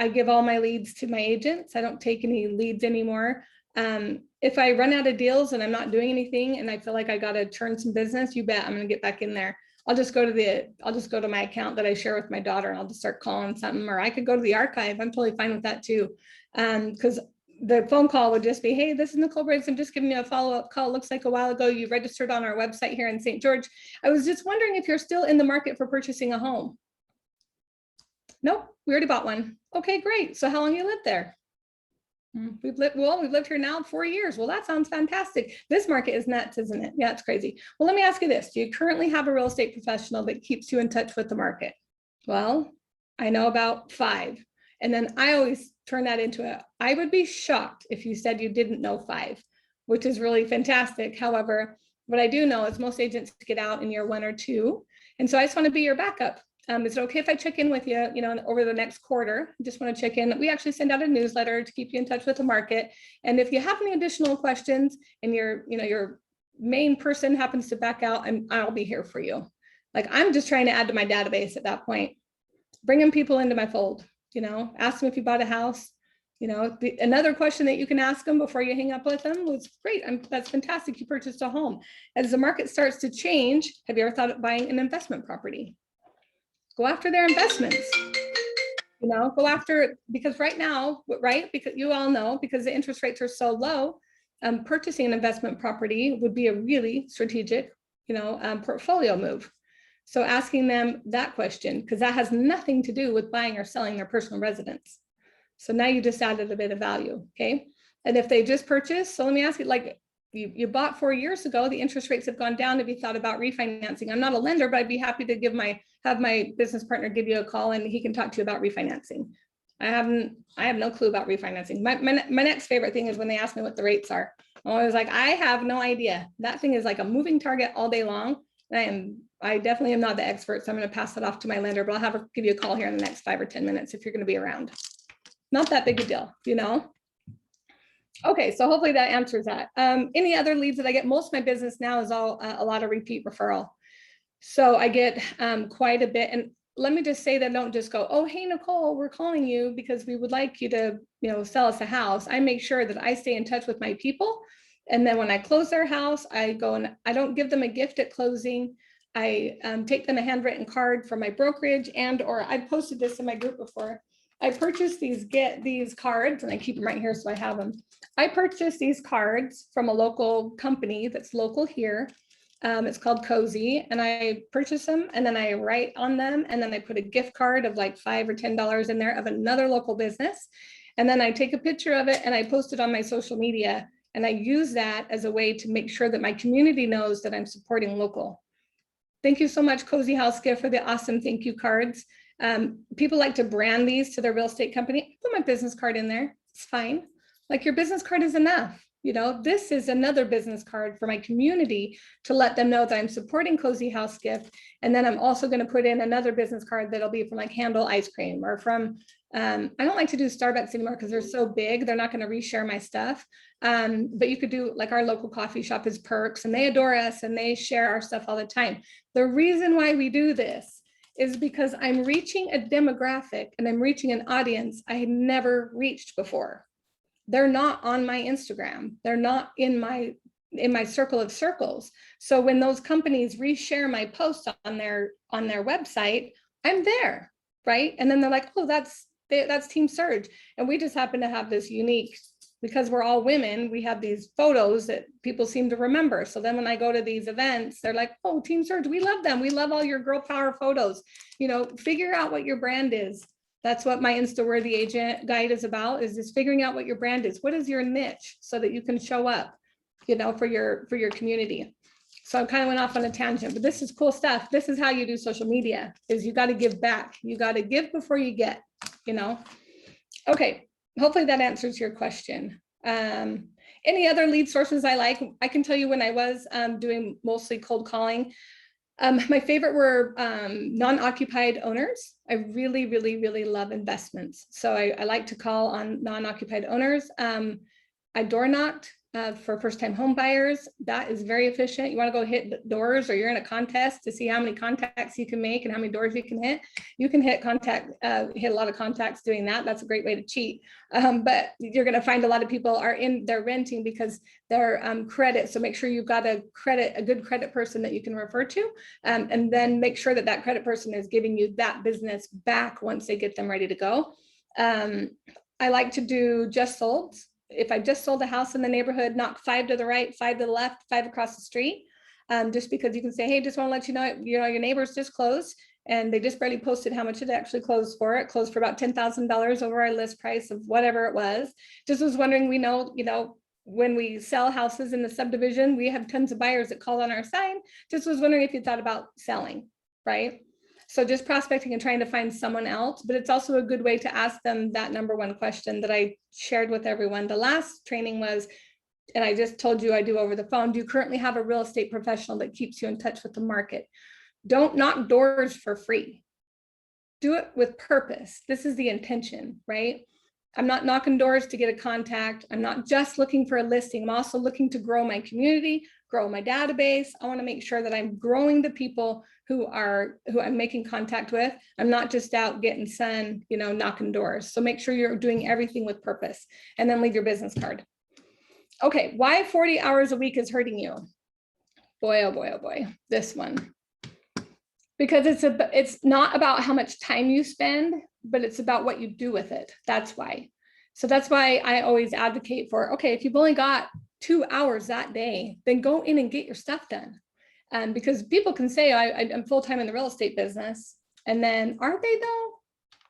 I give all my leads to my agents. I don't take any leads anymore. If I run out of deals and I'm not doing anything and I feel like I got to turn some business, you bet I'm going to get back in there. I'll just go to my account that I share with my daughter, and I'll just start calling something, or I could go to the archive. I'm totally fine with that too. Because the phone call would just be, hey, this is Nicole Briggs. I'm just giving you a follow-up call. Looks like a while ago you registered on our website here in St. George. I was just wondering if you're still in the market for purchasing a home. Nope, we already bought one. Okay, great. So how long you lived there? We've lived here now 4 years. Well, that sounds fantastic. This market is nuts, isn't it? Yeah, it's crazy. Well, let me ask you this. Do you currently have a real estate professional that keeps you in touch with the market? Well, I know about 5. And then I always turn that into I would be shocked if you said you didn't know 5, which is really fantastic. However, what I do know is most agents get out in year 1 or 2. And so I just want to be your backup. Is it okay if I check in with you, over the next quarter? I just want to check in. We actually send out a newsletter to keep you in touch with the market. And if you have any additional questions and your main person happens to back out, I'll be here for you. Like, I'm just trying to add to my database at that point, bringing people into my fold, ask them if you bought a house. Another question that you can ask them before you hang up with them was, great, that's fantastic, you purchased a home. As the market starts to change, have you ever thought of buying an investment property? Go after their investments, go after it, because right now, because you all know, because the interest rates are so low, purchasing an investment property would be a really strategic, portfolio move. So asking them that question, because that has nothing to do with buying or selling their personal residence. So now you just added a bit of value, okay? And if they just purchased, so let me ask you, like, you bought 4 years ago, the interest rates have gone down. Have you thought about refinancing? I'm not a lender, but I'd be happy to have my business partner give you a call and he can talk to you about refinancing. I have no clue about refinancing. My next favorite thing is when they ask me what the rates are. I'm always like, I have no idea. That thing is like a moving target all day long. I definitely am not the expert, so I'm going to pass it off to my lender, but I'll have her give you a call here in the next 5 or 10 minutes if you're going to be around. Not that big a deal, Okay, so hopefully that answers that. Any other leads that I get? Most of my business now is all a lot of repeat referral. So I get quite a bit. And let me just say that don't just go, oh, hey, Nicole, we're calling you because we would like you to, sell us a house. I make sure that I stay in touch with my people. And then when I close their house, I go and I don't give them a gift at closing. I take them a handwritten card from my brokerage, or I posted this in my group before. I purchased these cards, and I keep them right here so I have them. I purchased these cards from a local company that's local here. It's called Cozy, and I purchase them and then I write on them, and then I put a gift card of like $5 or $10 in there of another local business. And then I take a picture of it and I post it on my social media, and I use that as a way to make sure that my community knows that I'm supporting local. Thank you so much, Cozy House Gift, for the awesome thank you cards. People like to brand these to their real estate company. Put my business card in there. It's fine. Like, your business card is enough. You know, this is another business card for my community to let them know that I'm supporting Cozy House Gift. And then I'm also going to put in another business card that'll be from like Handle Ice Cream or from, I don't like to do Starbucks anymore because they're so big. They're not going to reshare my stuff. But you could do like our local coffee shop is Perks, and they adore us and they share our stuff all the time. The reason why we do this is because I'm reaching a demographic and I'm reaching an audience I had never reached before. They're not on my Instagram. They're not in my circle of circles. So when those companies reshare my posts on their website, I'm there, right? And then they're like, oh, that's Team Surge. And we just happen to have this unique, because we're all women, we have these photos that people seem to remember. So then when I go to these events, they're like, oh, Team Surge, we love them. We love all your girl power photos. You know, figure out what your brand is. That's what my Insta-worthy agent guide is about, is just figuring out what your brand is. What is your niche so that you can show up, you know, for your community. So I kind of went off on a tangent, but this is cool stuff. This is how you do social media, is you got to give back. You got to give before you get, you know. Okay, hopefully that answers your question. Any other lead sources I like? I can tell you when I was doing mostly cold calling, my favorite were non-occupied owners. I really, really, really love investments. So I like to call on non-occupied owners. I door knocked for first-time home buyers. That is very efficient. You want to go hit doors, or you're in a contest to see how many contacts you can make and how many doors you can hit. You can hit a lot of contacts doing that. That's a great way to cheat. But you're going to find a lot of people they're renting because they're credit. So make sure you've got a good credit person that you can refer to, and then make sure that credit person is giving you that business back once they get them ready to go. I like to do just sold. If I just sold a house in the neighborhood, knock 5 to the right, 5 to the left, 5 across the street, just because you can say, hey, just want to let you know, your neighbors just closed and they just barely posted how much it actually closed for. It closed for about $10,000 over our list price of whatever it was. Just was wondering, we know, when we sell houses in the subdivision, we have tons of buyers that call on our side. Just was wondering if you thought about selling, right? So just prospecting and trying to find someone else, but it's also a good way to ask them that number one question that I shared with everyone. The last training was, and I just told you I do over the phone, do you currently have a real estate professional that keeps you in touch with the market? Don't knock doors for free. Do it with purpose. This is the intention, right? I'm not knocking doors to get a contact. I'm not just looking for a listing. I'm also looking to grow my community, grow my database. I want to make sure that I'm growing the people who I'm making contact with. I'm not just out getting sun, knocking doors. So make sure you're doing everything with purpose, and then leave your business card. Okay, why 40 hours a week is hurting you? Boy, oh boy, oh boy, this one. Because it's not about how much time you spend, but it's about what you do with it. That's why. So that's why I always advocate for, okay, if you've only got 2 hours that day, then go in and get your stuff done. Because people can say, I'm full-time in the real estate business. And then are they though?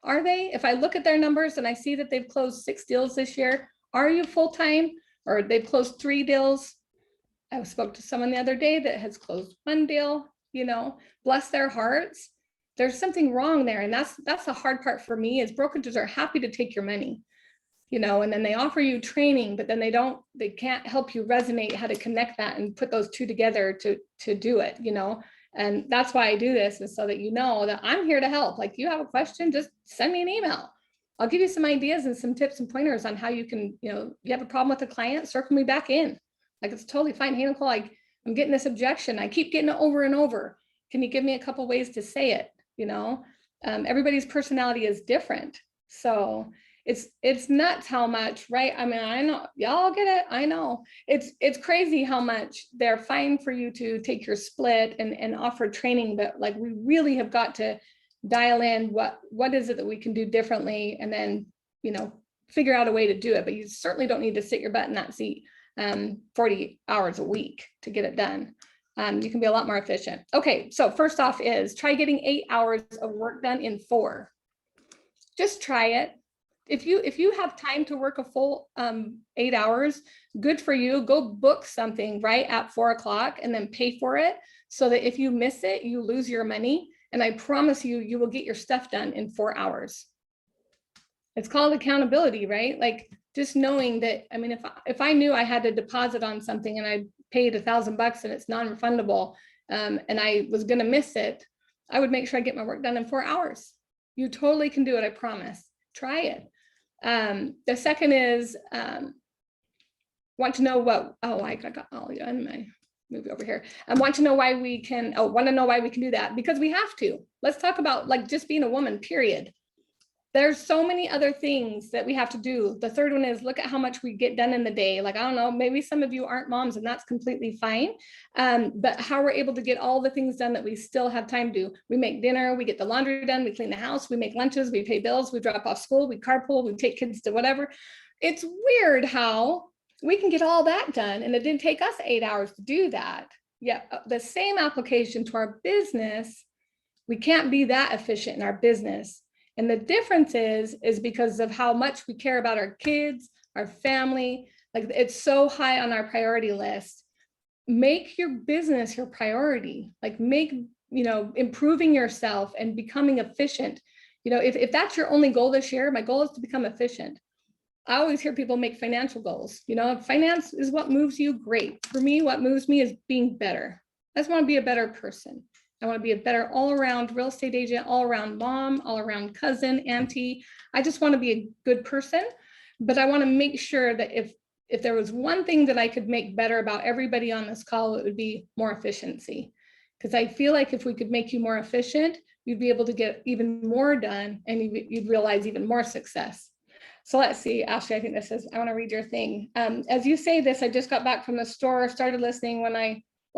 Are they? If I look at their numbers and I see that they've closed 6 deals this year, are you full-time? Or they've closed 3 deals? I spoke to someone the other day that has closed 1 deal, bless their hearts. There's something wrong there. And that's the hard part for me, is brokerages are happy to take your money, and then they offer you training, but then they can't help you resonate how to connect that and put those two together to do it, and that's why I do this, is so that that I'm here to help. Like, you have a question, just send me an email. I'll give you some ideas and some tips and pointers on how you can, you have a problem with a client, circle me back in. Like, it's totally fine. Hey, Nicole, I'm getting this objection. I keep getting it over and over. Can you give me a couple ways to say it? Everybody's personality is different. So it's nuts how much, right? I mean, I know y'all get it. I know it's crazy how much they're fine for you to take your split and offer training, but like, we really have got to dial in what is it that we can do differently, and then, figure out a way to do it. But you certainly don't need to sit your butt in that seat 40 hours a week to get it done. You can be a lot more efficient. Okay, so first off is try getting 8 hours of work done in 4. Just try it. If you have time to work a full 8 hours, good for you. Go book something right at 4 o'clock and then pay for it, so that if you miss it, you lose your money. And I promise you, you will get your stuff done in 4 hours. It's called accountability, right? Like, just knowing that, I mean, if I knew I had to deposit on something and I paid $1,000 and it's non-refundable, and I was going to miss it, I would make sure I get my work done in 4 hours. You totally can do it. I promise. Try it. The second is, want to know what, oh, I got all in my movie over here. I want to know why we can, want to know why we can do that, because we have to. Let's talk about like just being a woman, period. There's so many other things that we have to do. The third one is look at how much we get done in the day. Like, I don't know, maybe some of you aren't moms and that's completely fine. But how we're able to get all the things done that we still have time to do. We make dinner, we get the laundry done, we clean the house, we make lunches, we pay bills, we drop off school, we carpool, we take kids to whatever. It's weird how we can get all that done. And it didn't take us 8 hours to do that. Yeah, the same application to our business, we can't be that efficient in our business. And the difference is because of how much we care about our kids, our family, like it's so high on our priority list. Make your business your priority, like make, improving yourself and becoming efficient. If that's your only goal this year, my goal is to become efficient. I always hear people make financial goals. Finance is what moves you. Great. For me, what moves me is being better. I just want to be a better person. I want to be a better all-around real estate agent, all-around mom, all-around cousin, auntie. I just want to be a good person, but I want to make sure that if there was one thing that I could make better about everybody on this call, it would be more efficiency. Because I feel like if we could make you more efficient, you'd be able to get even more done and you'd realize even more success. So let's see, Ashley, I think this is, I want to read your thing. As you say this, I just got back from the store, started listening while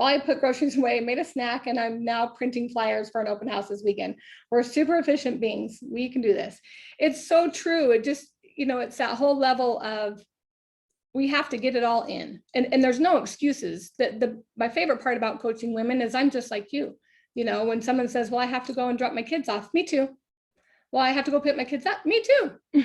I put groceries away, made a snack, and I'm now printing flyers for an open house this weekend. We're super efficient beings. We can do this. It's so true. It just, it's that whole level of we have to get it all in. And there's no excuses. My favorite part about coaching women is I'm just like you. When someone says, well, I have to go and drop my kids off, me too. Well, I have to go pick my kids up, me too.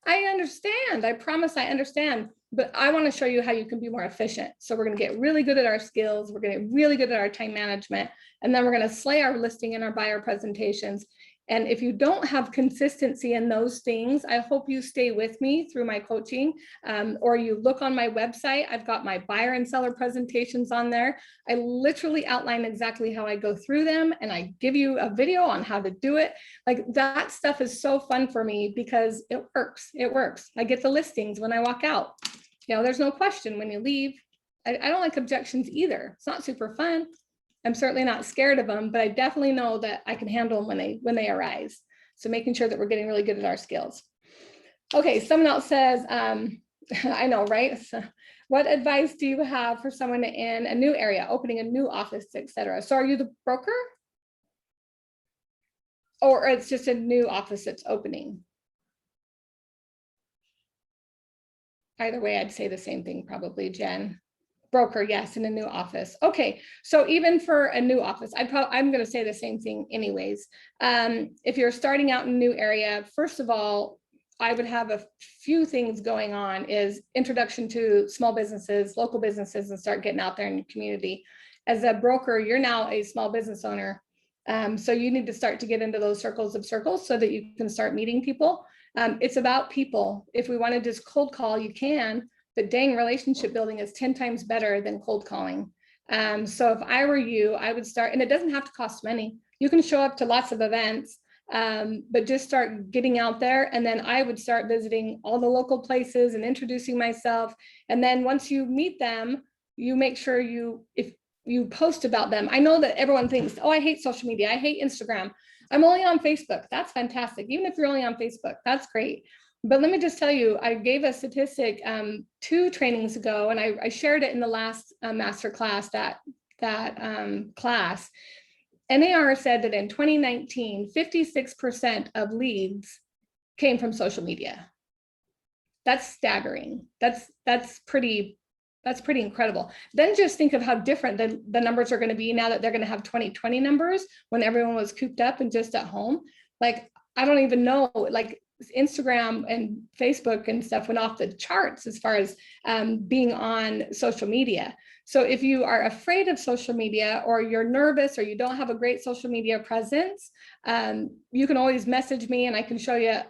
I understand. I promise I understand. But I want to show you how you can be more efficient. So we're going to get really good at our skills. We're going to get really good at our time management. And then we're going to slay our listing and our buyer presentations. And if you don't have consistency in those things, I hope you stay with me through my coaching, or you look on my website. I've got my buyer and seller presentations on there. I literally outline exactly how I go through them, and I give you a video on how to do it. Like that stuff is so fun for me because it works. It works. I get the listings when I walk out. There's no question when you leave. I don't like objections either. It's not super fun. I'm certainly not scared of them, but I definitely know that I can handle them when they arise. So making sure that we're getting really good at our skills. Okay, someone else says, I know, right? So, what advice do you have for someone in a new area, opening a new office, etc.? So are you the broker? Or it's just a new office that's opening? Either way, I'd say the same thing probably, Jen. Broker, yes, in a new office. Okay, so even for a new office, I'm going to say the same thing anyways. If you're starting out in a new area, first of all, I would have a few things going on is introduction to small businesses, local businesses, and start getting out there in your community. As a broker, you're now a small business owner. So you need to start to get into those circles so that you can start meeting people. It's about people. If we want to just cold call, you can. But dang, relationship building is 10 times better than cold calling. So if I were you, I would start, and it doesn't have to cost money. You can show up to lots of events, but just start getting out there. And then I would start visiting all the local places and introducing myself. And then once you meet them, you make sure if you post about them. I know that everyone thinks, oh, I hate social media. I hate Instagram. I'm only on Facebook. That's fantastic. Even if you're only on Facebook, that's great. But let me just tell you, I gave a statistic 2 trainings ago, and I shared it in the last master class, that class. NAR said that in 2019, 56% of leads came from social media. That's staggering. That's pretty incredible. Then just think of how different the numbers are going to be now that they're going to have 2020 numbers when everyone was cooped up and just at home. Like, I don't even know, like, Instagram and Facebook and stuff went off the charts as far as being on social media. So if you are afraid of social media, or you're nervous, or you don't have a great social media presence, you can always message me and I can show you,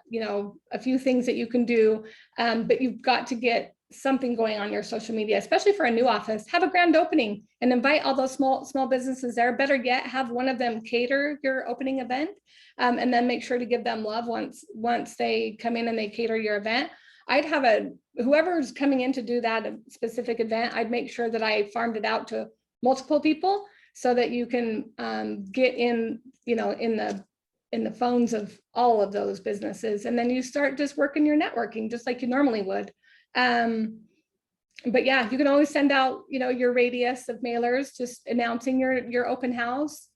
a few things that you can do. But you've got to get something going on your social media, especially for a new office. Have a grand opening and invite all those small businesses there. Better yet, have one of them cater your opening event, and then make sure to give them love once they come in and they cater your event. I'd have whoever's coming in to do that specific event, I'd make sure that I farmed it out to multiple people so that you can get in, in the phones of all of those businesses. And then you start just working your networking just like you normally would. But yeah, you can always send out, your radius of mailers, just announcing your open house.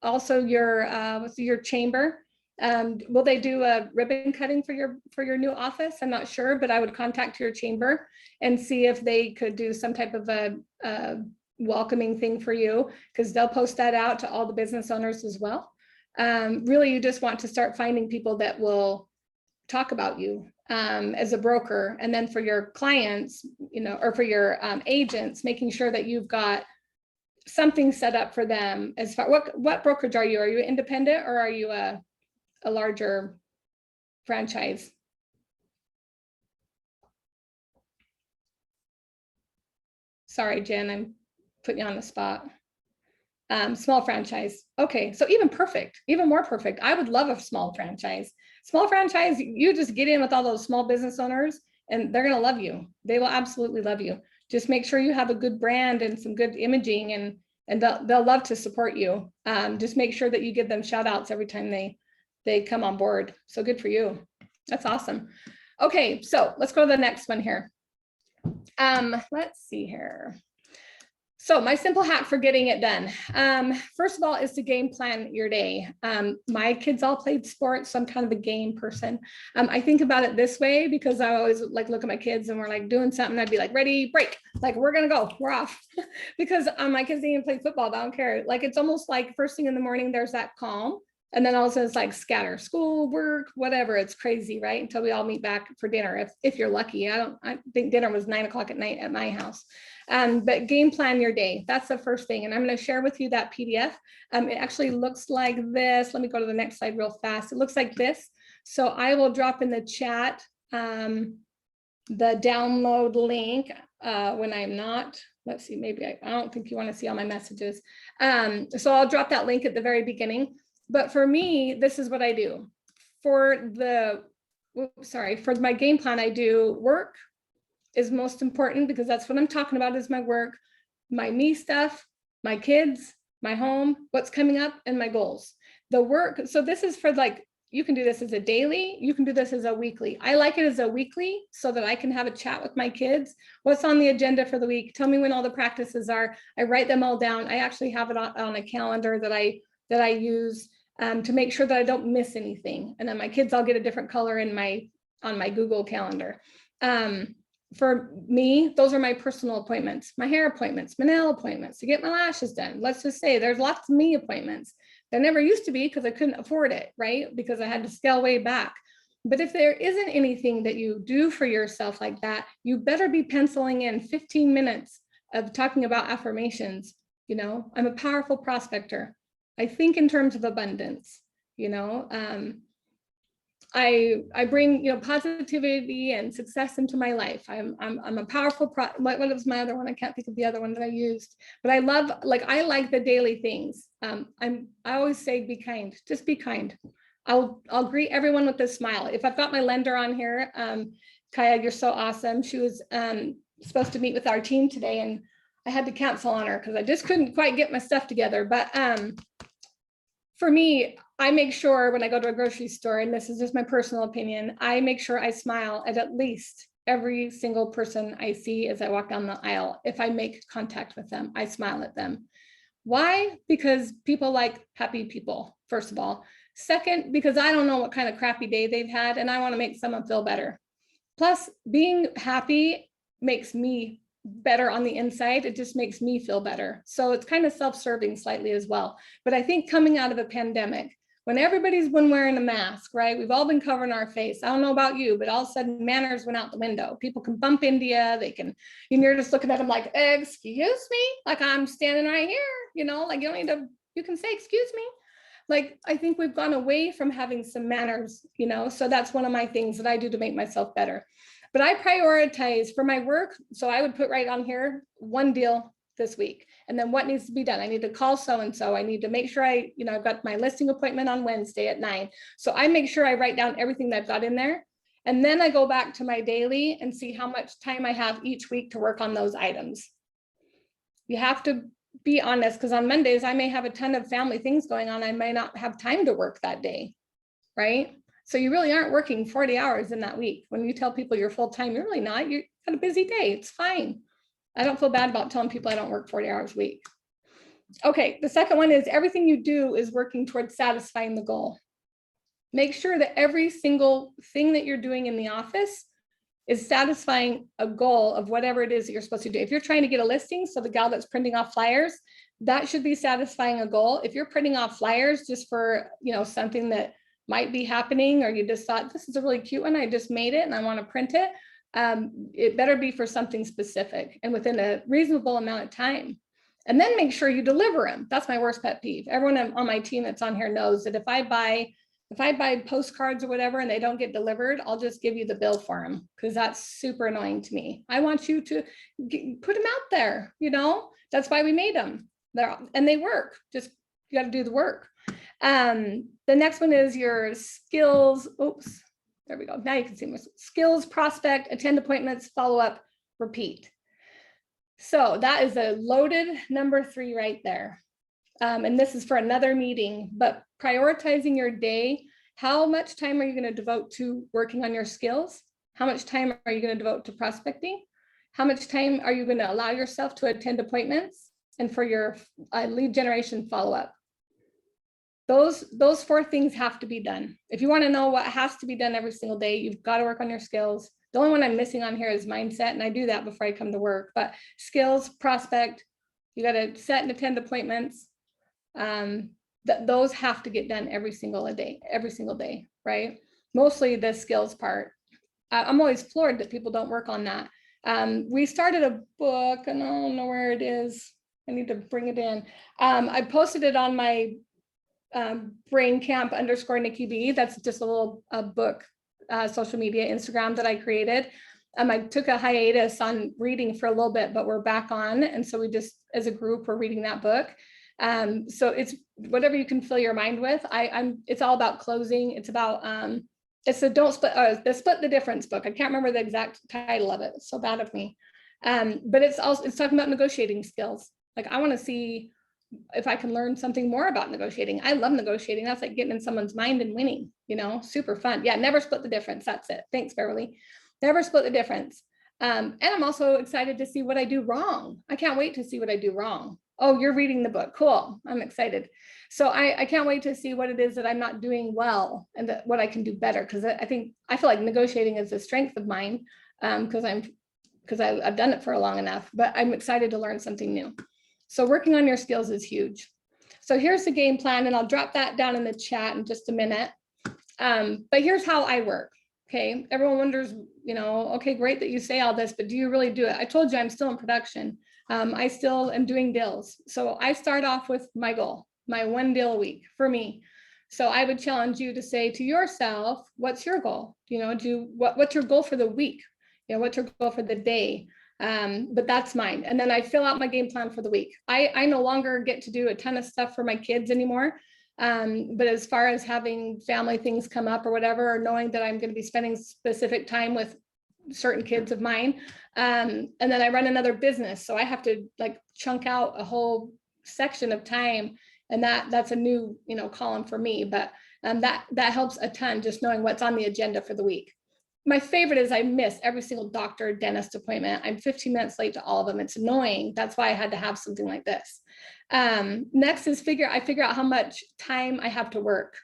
Also your chamber. Will they do a ribbon cutting for your new office? I'm not sure, but I would contact your chamber and see if they could do some type of a welcoming thing for you, because they'll post that out to all the business owners as well. Really, you just want to start finding people that will talk about you as a broker. And then for your clients, or for your agents, making sure that you've got something set up for them. As far, what brokerage are you? Are you independent, or are you a larger franchise? Sorry, Jen, I'm putting you on the spot. Small franchise. Okay, so even more perfect. I would love a small franchise. Small franchise, you just get in with all those small business owners and they're gonna love you. They will absolutely love you. Just make sure you have a good brand and some good imaging, and they'll love to support you. Just make sure that you give them shout outs every time they come on board. So good for you. That's awesome. Okay, so let's go to the next one here. Let's see here. So my simple hack for getting it done, first of all, is to game plan your day. My kids all played sports, so I'm kind of a game person. I think about it this way because I always look at my kids and we're doing something. I'd be like, ready, break. We're gonna go, we're off. Because my kids didn't even play football. I don't care. It's almost like first thing in the morning, there's that calm. And then all of a sudden it's scatter, school, work, whatever. It's crazy, right? Until we all meet back for dinner, if you're lucky. I think dinner was 9 o'clock at night at my house. But game plan your day. That's the first thing. And I'm going to share with you that PDF. It actually looks like this. Let me go to the next slide real fast. It looks like this. So I will drop in the chat the download link when I'm not. Let's see, maybe I don't think you want to see all my messages. So I'll drop that link at the very beginning. But for me, this is what I do. For my game plan, I do work is most important, because that's what I'm talking about is my work, my me stuff, my kids, my home, what's coming up, and my goals. The work, so this is for you can do this as a daily, you can do this as a weekly. I like it as a weekly so that I can have a chat with my kids. What's on the agenda for the week? Tell me when all the practices are. I write them all down. I actually have it on a calendar that I use to make sure that I don't miss anything. And then my kids all get a different color on my Google Calendar. For me, those are my personal appointments, my hair appointments, my nail appointments, to get my lashes done. Let's just say there's lots of me appointments. There never used to be because I couldn't afford it, right? Because I had to scale way back. But if there isn't anything that you do for yourself like that, you better be penciling in 15 minutes of talking about affirmations. I'm a powerful prospector. I think in terms of abundance, I bring, positivity and success into my life. I'm a powerful, what was my other one? I can't think of the other one that I used, but I love, I like the daily things. I always say, be kind, just be kind. I'll greet everyone with a smile. If I've got my lender on here, Kaya, you're so awesome. She was supposed to meet with our team today and I had to cancel on her because I just couldn't quite get my stuff together. But for me, I make sure when I go to a grocery store, and this is just my personal opinion, I make sure I smile at least every single person I see as I walk down the aisle. If I make contact with them, I smile at them. Why? Because people like happy people, first of all. Second, because I don't know what kind of crappy day they've had, and I want to make someone feel better. Plus, being happy makes me better on the inside. It just makes me feel better. So it's kind of self-serving slightly as well. But I think coming out of a pandemic, when everybody's been wearing a mask, right? We've all been covering our face. I don't know about you, but all of a sudden manners went out the window. People can bump into you. They can, and you're just looking at them like, excuse me, like I'm standing right here, you know, like you don't need to, you can say, excuse me. Like, I think we've gone away from having some manners, you know, so that's one of my things that I do to make myself better. But I prioritize for my work. So I would put right on here, one deal this week. And then what needs to be done? I need to call so-and-so. I need to make sure I've got my listing appointment on Wednesday at 9. So I make sure I write down everything that I've got in there. And then I go back to my daily and see how much time I have each week to work on those items. You have to be honest, because on Mondays, I may have a ton of family things going on. I may not have time to work that day, right? So you really aren't working 40 hours in that week. When you tell people you're full-time, you're really not. You've got a busy day. It's fine. I don't feel bad about telling people I don't work 40 hours a week. Okay, the second one is everything you do is working towards satisfying the goal. Make sure that every single thing that you're doing in the office is satisfying a goal of whatever it is that you're supposed to do. If you're trying to get a listing, so the gal that's printing off flyers, that should be satisfying a goal. If you're printing off flyers just for, something that might be happening, or you just thought, this is a really cute one, I just made it and I want to print it, it better be for something specific and within a reasonable amount of time. And then make sure you deliver them. That's my worst pet peeve. Everyone on my team that's on here knows that if I buy postcards or whatever and they don't get delivered, I'll just give you the bill for them, because that's super annoying to me. I want you to put them out there, that's why we made them. And they work. Just, you got to do the work. The next one is your skills. Oops, there we go. Now you can see my skills: prospect, attend appointments, follow up, repeat. So that is a loaded number 3 right there. And this is for another meeting, but prioritizing your day. How much time are you going to devote to working on your skills? How much time are you going to devote to prospecting? How much time are you going to allow yourself to attend appointments and for your lead generation follow-up? Those 4 things have to be done. If you want to know what has to be done every single day, you've got to work on your skills. The only one I'm missing on here is mindset, and I do that before I come to work. But skills, prospect, you got to set and attend appointments. Those have to get done every single day, right? Mostly the skills part. I'm always floored that people don't work on that. We started a book, and I don't know where it is. I need to bring it in. I posted it on my brain camp _ Nikki B. That's just a little book, social media, Instagram that I created. I took a hiatus on reading for a little bit, but we're back on. And so we just, as a group, we're reading that book. So it's whatever you can fill your mind with. It's all about closing. It's about, it's the Split the Difference book. I can't remember the exact title of it. It's so bad of me. But it's talking about negotiating skills. Like, I want to see if I can learn something more about negotiating. I love negotiating. That's like getting in someone's mind and winning, super fun. Yeah. Never split the difference. That's it. Thanks, Beverly. Never split the difference. And I'm also excited to see what I do wrong. I can't wait to see what I do wrong. Oh, you're reading the book. Cool. I'm excited. So I can't wait to see what it is that I'm not doing well and what I can do better. Because I feel like negotiating is a strength of mine, because I've done it for long enough, but I'm excited to learn something new. So working on your skills is huge. So here's the game plan, and I'll drop that down in the chat in just a minute. But here's how I work. Okay. Everyone wonders, okay, great that you say all this, but do you really do it? I told you I'm still in production. I still am doing deals. So I start off with my goal, my 1 deal a week for me. So I would challenge you to say to yourself, what's your goal? What's your goal for the week? What's your goal for the day? But that's mine. And then I fill out my game plan for the week. I no longer get to do a ton of stuff for my kids anymore. But as far as having family things come up or whatever, or knowing that I'm going to be spending specific time with certain kids of mine. And then I run another business. So I have to chunk out a whole section of time. And that's a new, column for me, but that helps a ton, just knowing what's on the agenda for the week. My favorite is I miss every single doctor, dentist appointment. I'm 15 minutes late to all of them. It's annoying. That's why I had to have something like this. Next is I figure out how much time I have to work.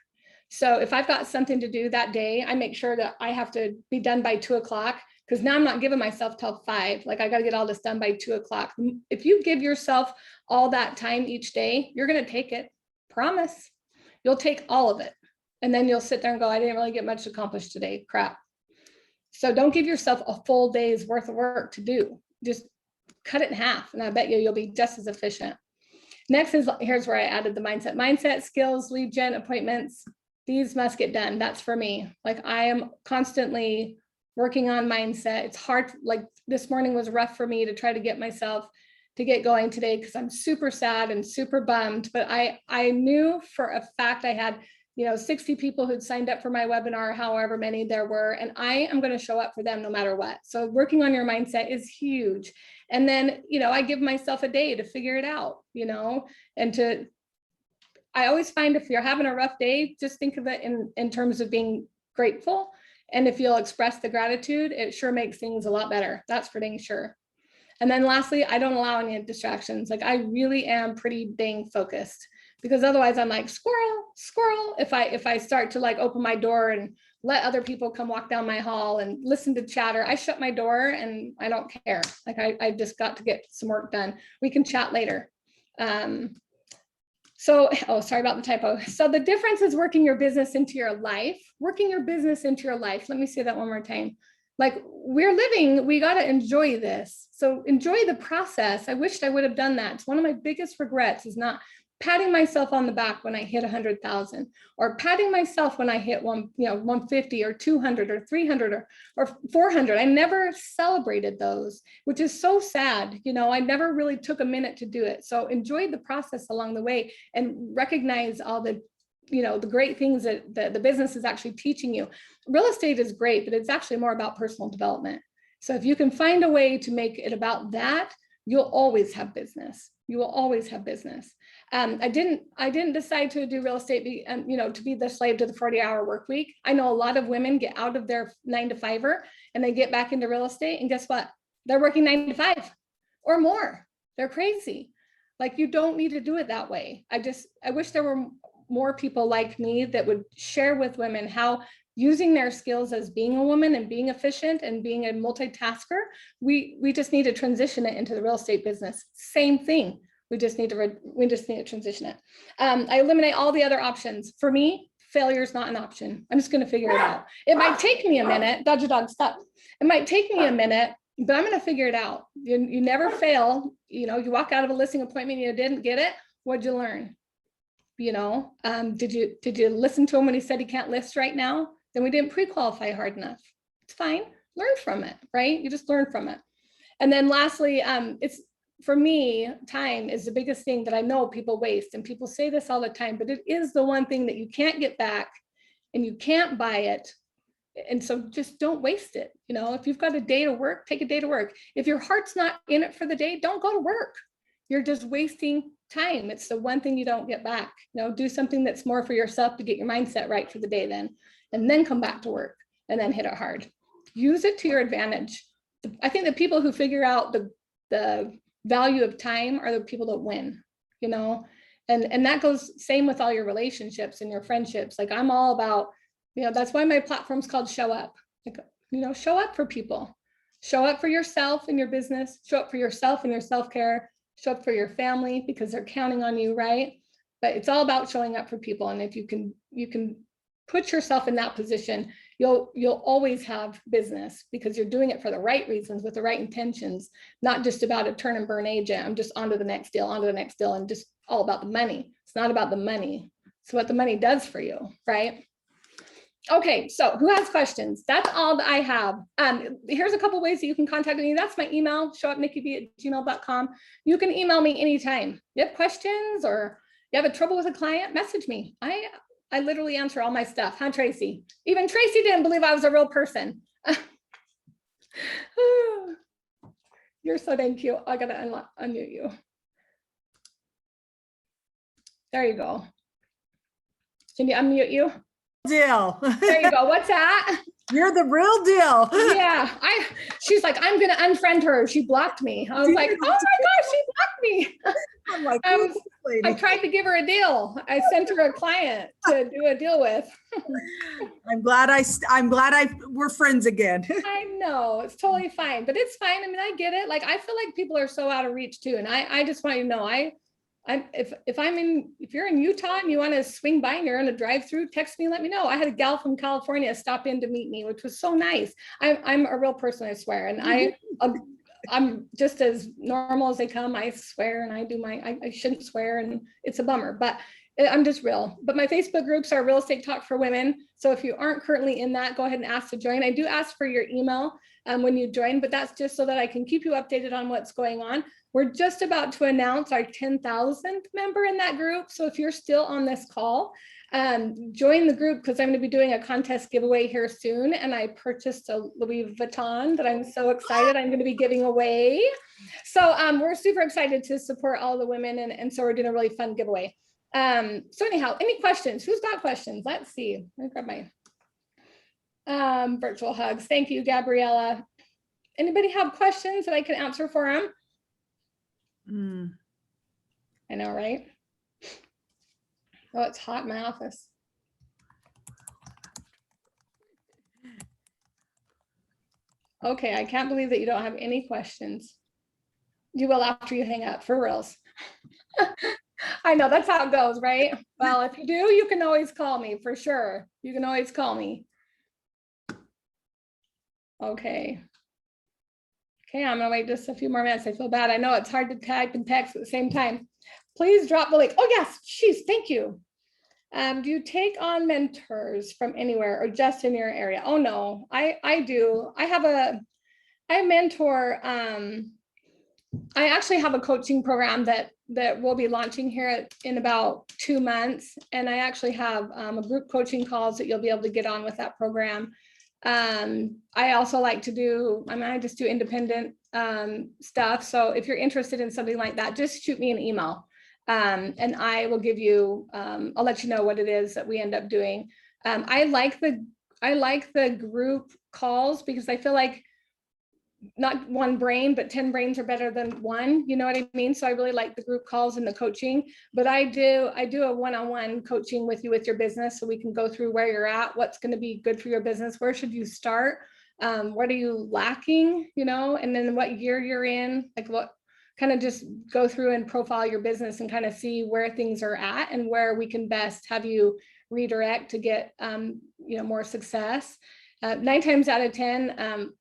So if I've got something to do that day, I make sure that I have to be done by 2 o'clock, because now I'm not giving myself till 5. I got to get all this done by 2 o'clock. If you give yourself all that time each day, you're going to take it. Promise. You'll take all of it. And then you'll sit there and go, I didn't really get much accomplished today. Crap. So don't give yourself a full day's worth of work to do. Just cut it in half. And I bet you'll be just as efficient. Next is, here's where I added the mindset, skills, lead gen, appointments. These must get done. That's for me. Like I am constantly working on mindset. It's hard. Like this morning was rough for me to try to get myself to get going today because I'm super sad and super bummed. But I knew for a fact I had, 60 people who'd signed up for my webinar, however many there were, and I am going to show up for them no matter what. So working on your mindset is huge. And then, I give myself a day to figure it out, and I always find if you're having a rough day, just think of it in terms of being grateful. And if you'll express the gratitude, it sure makes things a lot better. That's for dang sure. And then lastly, I don't allow any distractions. Like I really am pretty dang focused, because otherwise I'm like squirrel. If I start to like open my door and let other people come walk down my hall and listen to chatter, I shut my door and I don't care. Like I just got to get some work done. We can chat later. Sorry about the typo. So the difference is working your business into your life. Working your business into your life. Let me say that one more time. Like we're living, we got to enjoy this. So enjoy the process. I wished I would have done that. It's one of my biggest regrets is not patting myself on the back when I hit 100,000, or patting myself when I hit 150 or 200 or 300 or 400. I never celebrated those, which is so sad. I never really took a minute to do it. So enjoy the process along the way and recognize all the the great things that the business is actually teaching you. Real estate is great, but it's actually more about personal development. So if you can find a way to make it about that, you'll always have business. You will always have business. I didn't decide to do real estate, to be the slave to the 40-hour work week. I know a lot of women get out of their 9-to-5er and they get back into real estate, and guess what? They're working 9 to 5 or more. They're crazy. Like you don't need to do it that way. I wish there were more people like me that would share with women how using their skills as being a woman and being efficient and being a multitasker, we just need to transition it into the real estate business. Same thing. We just need to transition it. I eliminate all the other options. For me, failure is not an option. I'm just going to figure it out. It might take me a minute. Dodge your dog, stop. It might take me a minute, but I'm going to figure it out. You never fail. You walk out of a listing appointment, you didn't get it. What'd you learn? Did you listen to him when he said he can't list right now? Then we didn't pre-qualify hard enough. It's fine. Learn from it, right? You just learn from it. And then lastly, for me, time is the biggest thing that I know people waste, and people say this all the time, but it is the one thing that you can't get back and you can't buy it. And so just don't waste it. If you've got a day to work, take a day to work. If your heart's not in it for the day, don't go to work. You're just wasting time. It's the one thing you don't get back. Do something that's more for yourself to get your mindset right for the day and then come back to work and then hit it hard. Use it to your advantage. I think the people who figure out the value of time are the people that win, and that goes same with all your relationships and your friendships. Like I'm all about, that's why my platform's called Show Up. Like, show up for people, show up for yourself and your business, show up for yourself and your self-care, show up for your family because they're counting on you, right? But it's all about showing up for people. And if you can put yourself in that position, you'll always have business because you're doing it for the right reasons with the right intentions, not just about a turn and burn agent. I'm just on to the next deal, and just all about the money. It's not about the money. It's what the money does for you, right? Okay, so who has questions? That's all that I have. Here's a couple ways that you can contact me. That's my email, showupnikkiB@gmail.com. You can email me anytime. You have questions or you have a trouble with a client, message me. I literally answer all my stuff. Huh, Tracy? Even Tracy didn't believe I was a real person. You're so dang cute. I gotta unmute you. There you go. Can you unmute you? Deal. There you go. What's that? You're the real deal. Yeah. She's like, I'm going to unfriend her. She blocked me. I was like, oh my gosh, she blocked me. I'm like, I tried to give her a deal. I sent her a client to do a deal with. I'm glad we're friends again. I know it's totally fine, but it's fine. I mean, I get it. Like, I feel like people are so out of reach too. And I just want you to know, if you're in Utah and you want to swing by and you're in a drive-through, text me, let me know. I had a gal from California stop in to meet me, which was so nice. I'm a real person, I swear. And I'm just as normal as they come. I swear, and I shouldn't swear, and it's a bummer, but I'm just real. But my Facebook groups are Real Estate Talk for Women. So if you aren't currently in that, go ahead and ask to join. I do ask for your email when you join, but that's just so that I can keep you updated on what's going on. We're just about to announce our 10,000th member in that group. So if you're still on this call, join the group, because I'm going to be doing a contest giveaway here soon. And I purchased a Louis Vuitton that I'm so excited I'm going to be giving away. So we're super excited to support all the women. And so we're doing a really fun giveaway. So anyhow, any questions? Who's got questions? Let's see. Let me grab my virtual hugs. Thank you, Gabriella. Anybody have questions that I can answer for them? I know, right? Oh, it's hot in my office. Okay, I can't believe that you don't have any questions. You will after you hang up, for reals. I know, that's how it goes, right? Well, if you do, you can always call me, for sure. You can always call me. Okay. Okay, I'm gonna wait just a few more minutes. I feel bad. I know it's hard to type and text at the same time. Please drop the link. Oh yes, geez, thank you. Do you take on mentors from anywhere or just in your area? Oh no, I do. I mentor. I actually have a coaching program that we'll be launching here in about 2 months, and I actually have a group coaching calls that you'll be able to get on with that program. I also like to do, I just do independent stuff. So if you're interested in something like that, just shoot me an email. And I will give you, I'll let you know what it is that we end up doing. I like the group calls because I feel like not one brain, but 10 brains are better than one. You know what I mean? So I really like the group calls and the coaching, but I do a one-on-one coaching with you with your business. So we can go through where you're at, what's going to be good for your business. Where should you start? What are you lacking, and then what year you're in, like what kind of just go through and profile your business and kind of see where things are at and where we can best have you redirect to get, more success. 9 times out of 10,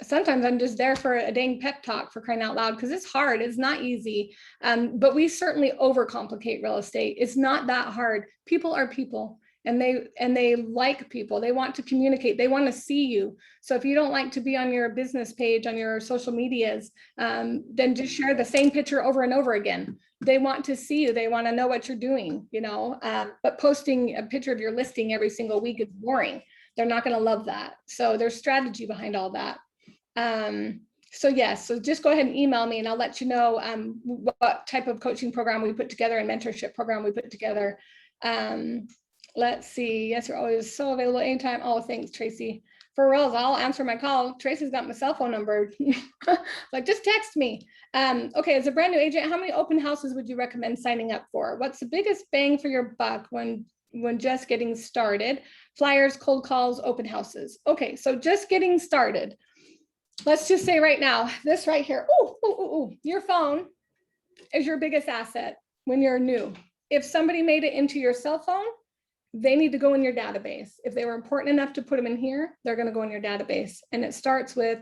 sometimes I'm just there for a dang pep talk, for crying out loud, because it's hard. It's not easy. But we certainly overcomplicate real estate. It's not that hard. People are people, and they like people. They want to communicate. They want to see you. So if you don't like to be on your business page, on your social medias, then just share the same picture over and over again. They want to see you. They want to know what you're doing, but posting a picture of your listing every single week is boring. They're not going to love that. So there's strategy behind all that. So yes, so just go ahead and email me and I'll let you know what type of coaching program we put together and mentorship program we put together. Let's see. Yes, you're always so available anytime. Oh, thanks, Tracy. For reals, I'll answer my call. Tracy's got my cell phone number. Like, just text me. Okay, as a brand new agent, how many open houses would you recommend signing up for? What's the biggest bang for your buck when just getting started? Flyers, cold calls, open houses. Okay, so just getting started. Let's just say right now, this right here, your phone is your biggest asset when you're new. If somebody made it into your cell phone, they need to go in your database. If they were important enough to put them in here, they're going to go in your database. And it starts with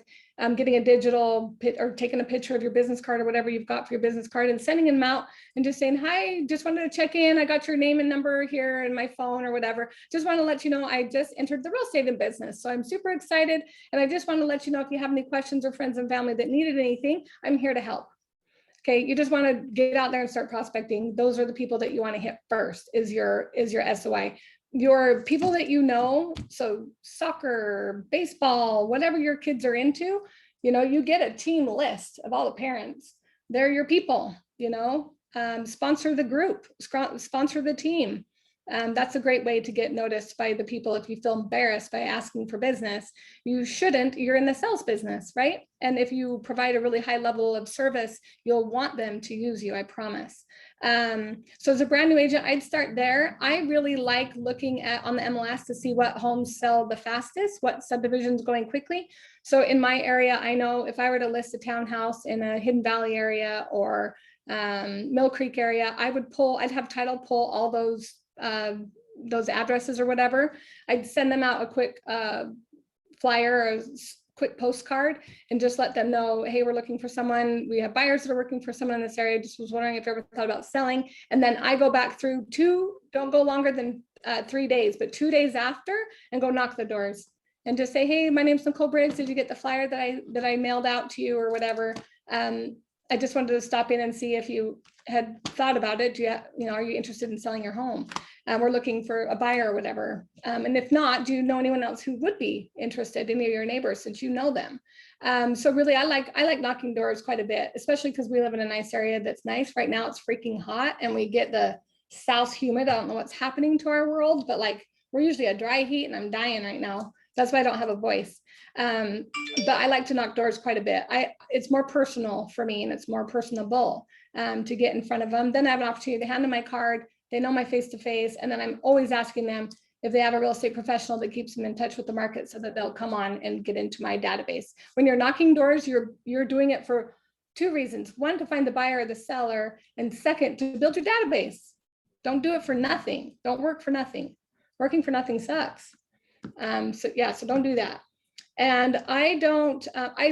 getting a digital or taking a picture of your business card or whatever you've got for your business card and sending them out and just saying, hi, just wanted to check in. I got your name and number here in my phone or whatever. Just want to let you know I just entered the real estate in business. So I'm super excited. And I just want to let you know if you have any questions or friends and family that needed anything, I'm here to help. Okay, you just want to get out there and start prospecting. Those are the people that you want to hit first is your SOI. Your people that so soccer, baseball, whatever your kids are into, you get a team list of all the parents. They're your people, sponsor the group, sponsor the team. That's a great way to get noticed by the people. If you feel embarrassed by asking for business, you shouldn't. You're in the sales business, right? And if you provide a really high level of service, you'll want them to use you, I promise. So as a brand new agent, I'd start there. I really like looking at on the MLS to see what homes sell the fastest, what subdivisions going quickly. So in my area, I know if I were to list a townhouse in a Hidden Valley area or Mill Creek area, I'd have title pull all those addresses or whatever. I'd send them out a quick flyer or a quick postcard and just let them know, hey, we're looking for someone. We have buyers that are working for someone in this area. Just was wondering if you ever thought about selling. And then I go back through don't go longer than 3 days, but 2 days after and go knock the doors and just say, hey, my name's Nicole Briggs. Did you get the flyer that I mailed out to you or whatever? I just wanted to stop in and see if you had thought about it. Are you interested in selling your home? We're looking for a buyer or whatever. And if not, do you know anyone else who would be interested, any of your neighbors, since you know them? So really, I like knocking doors quite a bit, especially because we live in a nice area that's nice. Right now it's freaking hot and we get the south humid. I don't know what's happening to our world, but like we're usually a dry heat and I'm dying right now. That's why I don't have a voice. But I like to knock doors quite a bit. It's more personal for me and it's more personable to get in front of them. Then I have an opportunity to hand them my card. They know my face to face. And then I'm always asking them if they have a real estate professional that keeps them in touch with the market so that they'll come on and get into my database. When you're knocking doors, you're doing it for 2 reasons. 1, to find the buyer or the seller. And 2nd, to build your database. Don't do it for nothing. Don't work for nothing. Working for nothing sucks. So don't do that. And I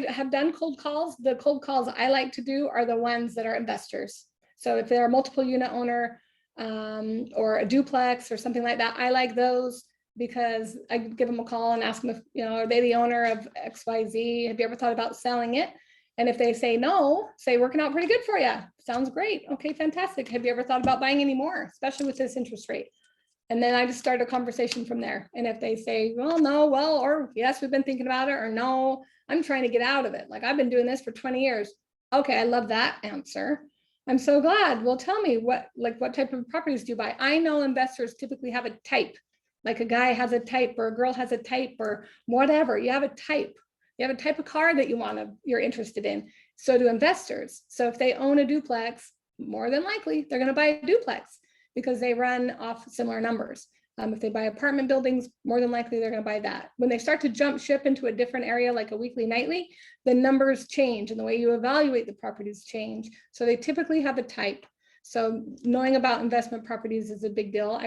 have done cold calls. The cold calls I like to do are the ones that are investors. So if they're a multiple unit owner or a duplex or something like that, I like those because I give them a call and ask them if, are they the owner of XYZ? Have you ever thought about selling it? And if they say no, say working out pretty good for you. Sounds great. Okay, fantastic. Have you ever thought about buying any more, especially with this interest rate? And then I just start a conversation from there. And if they say, well, no, or yes, we've been thinking about it, or no, I'm trying to get out of it. Like I've been doing this for 20 years. Okay, I love that answer. I'm so glad. Well, tell me what type of properties do you buy? I know investors typically have a type, like a guy has a type or a girl has a type or whatever. You have a type. You have a type of car that you're interested in. So do investors. So if they own a duplex, more than likely they're going to buy a duplex, because they run off similar numbers. If they buy apartment buildings, more than likely they're going to buy that. When they start to jump ship into a different area, like a weekly, nightly, the numbers change and the way you evaluate the properties change. So they typically have a type. So knowing about investment properties is a big deal. I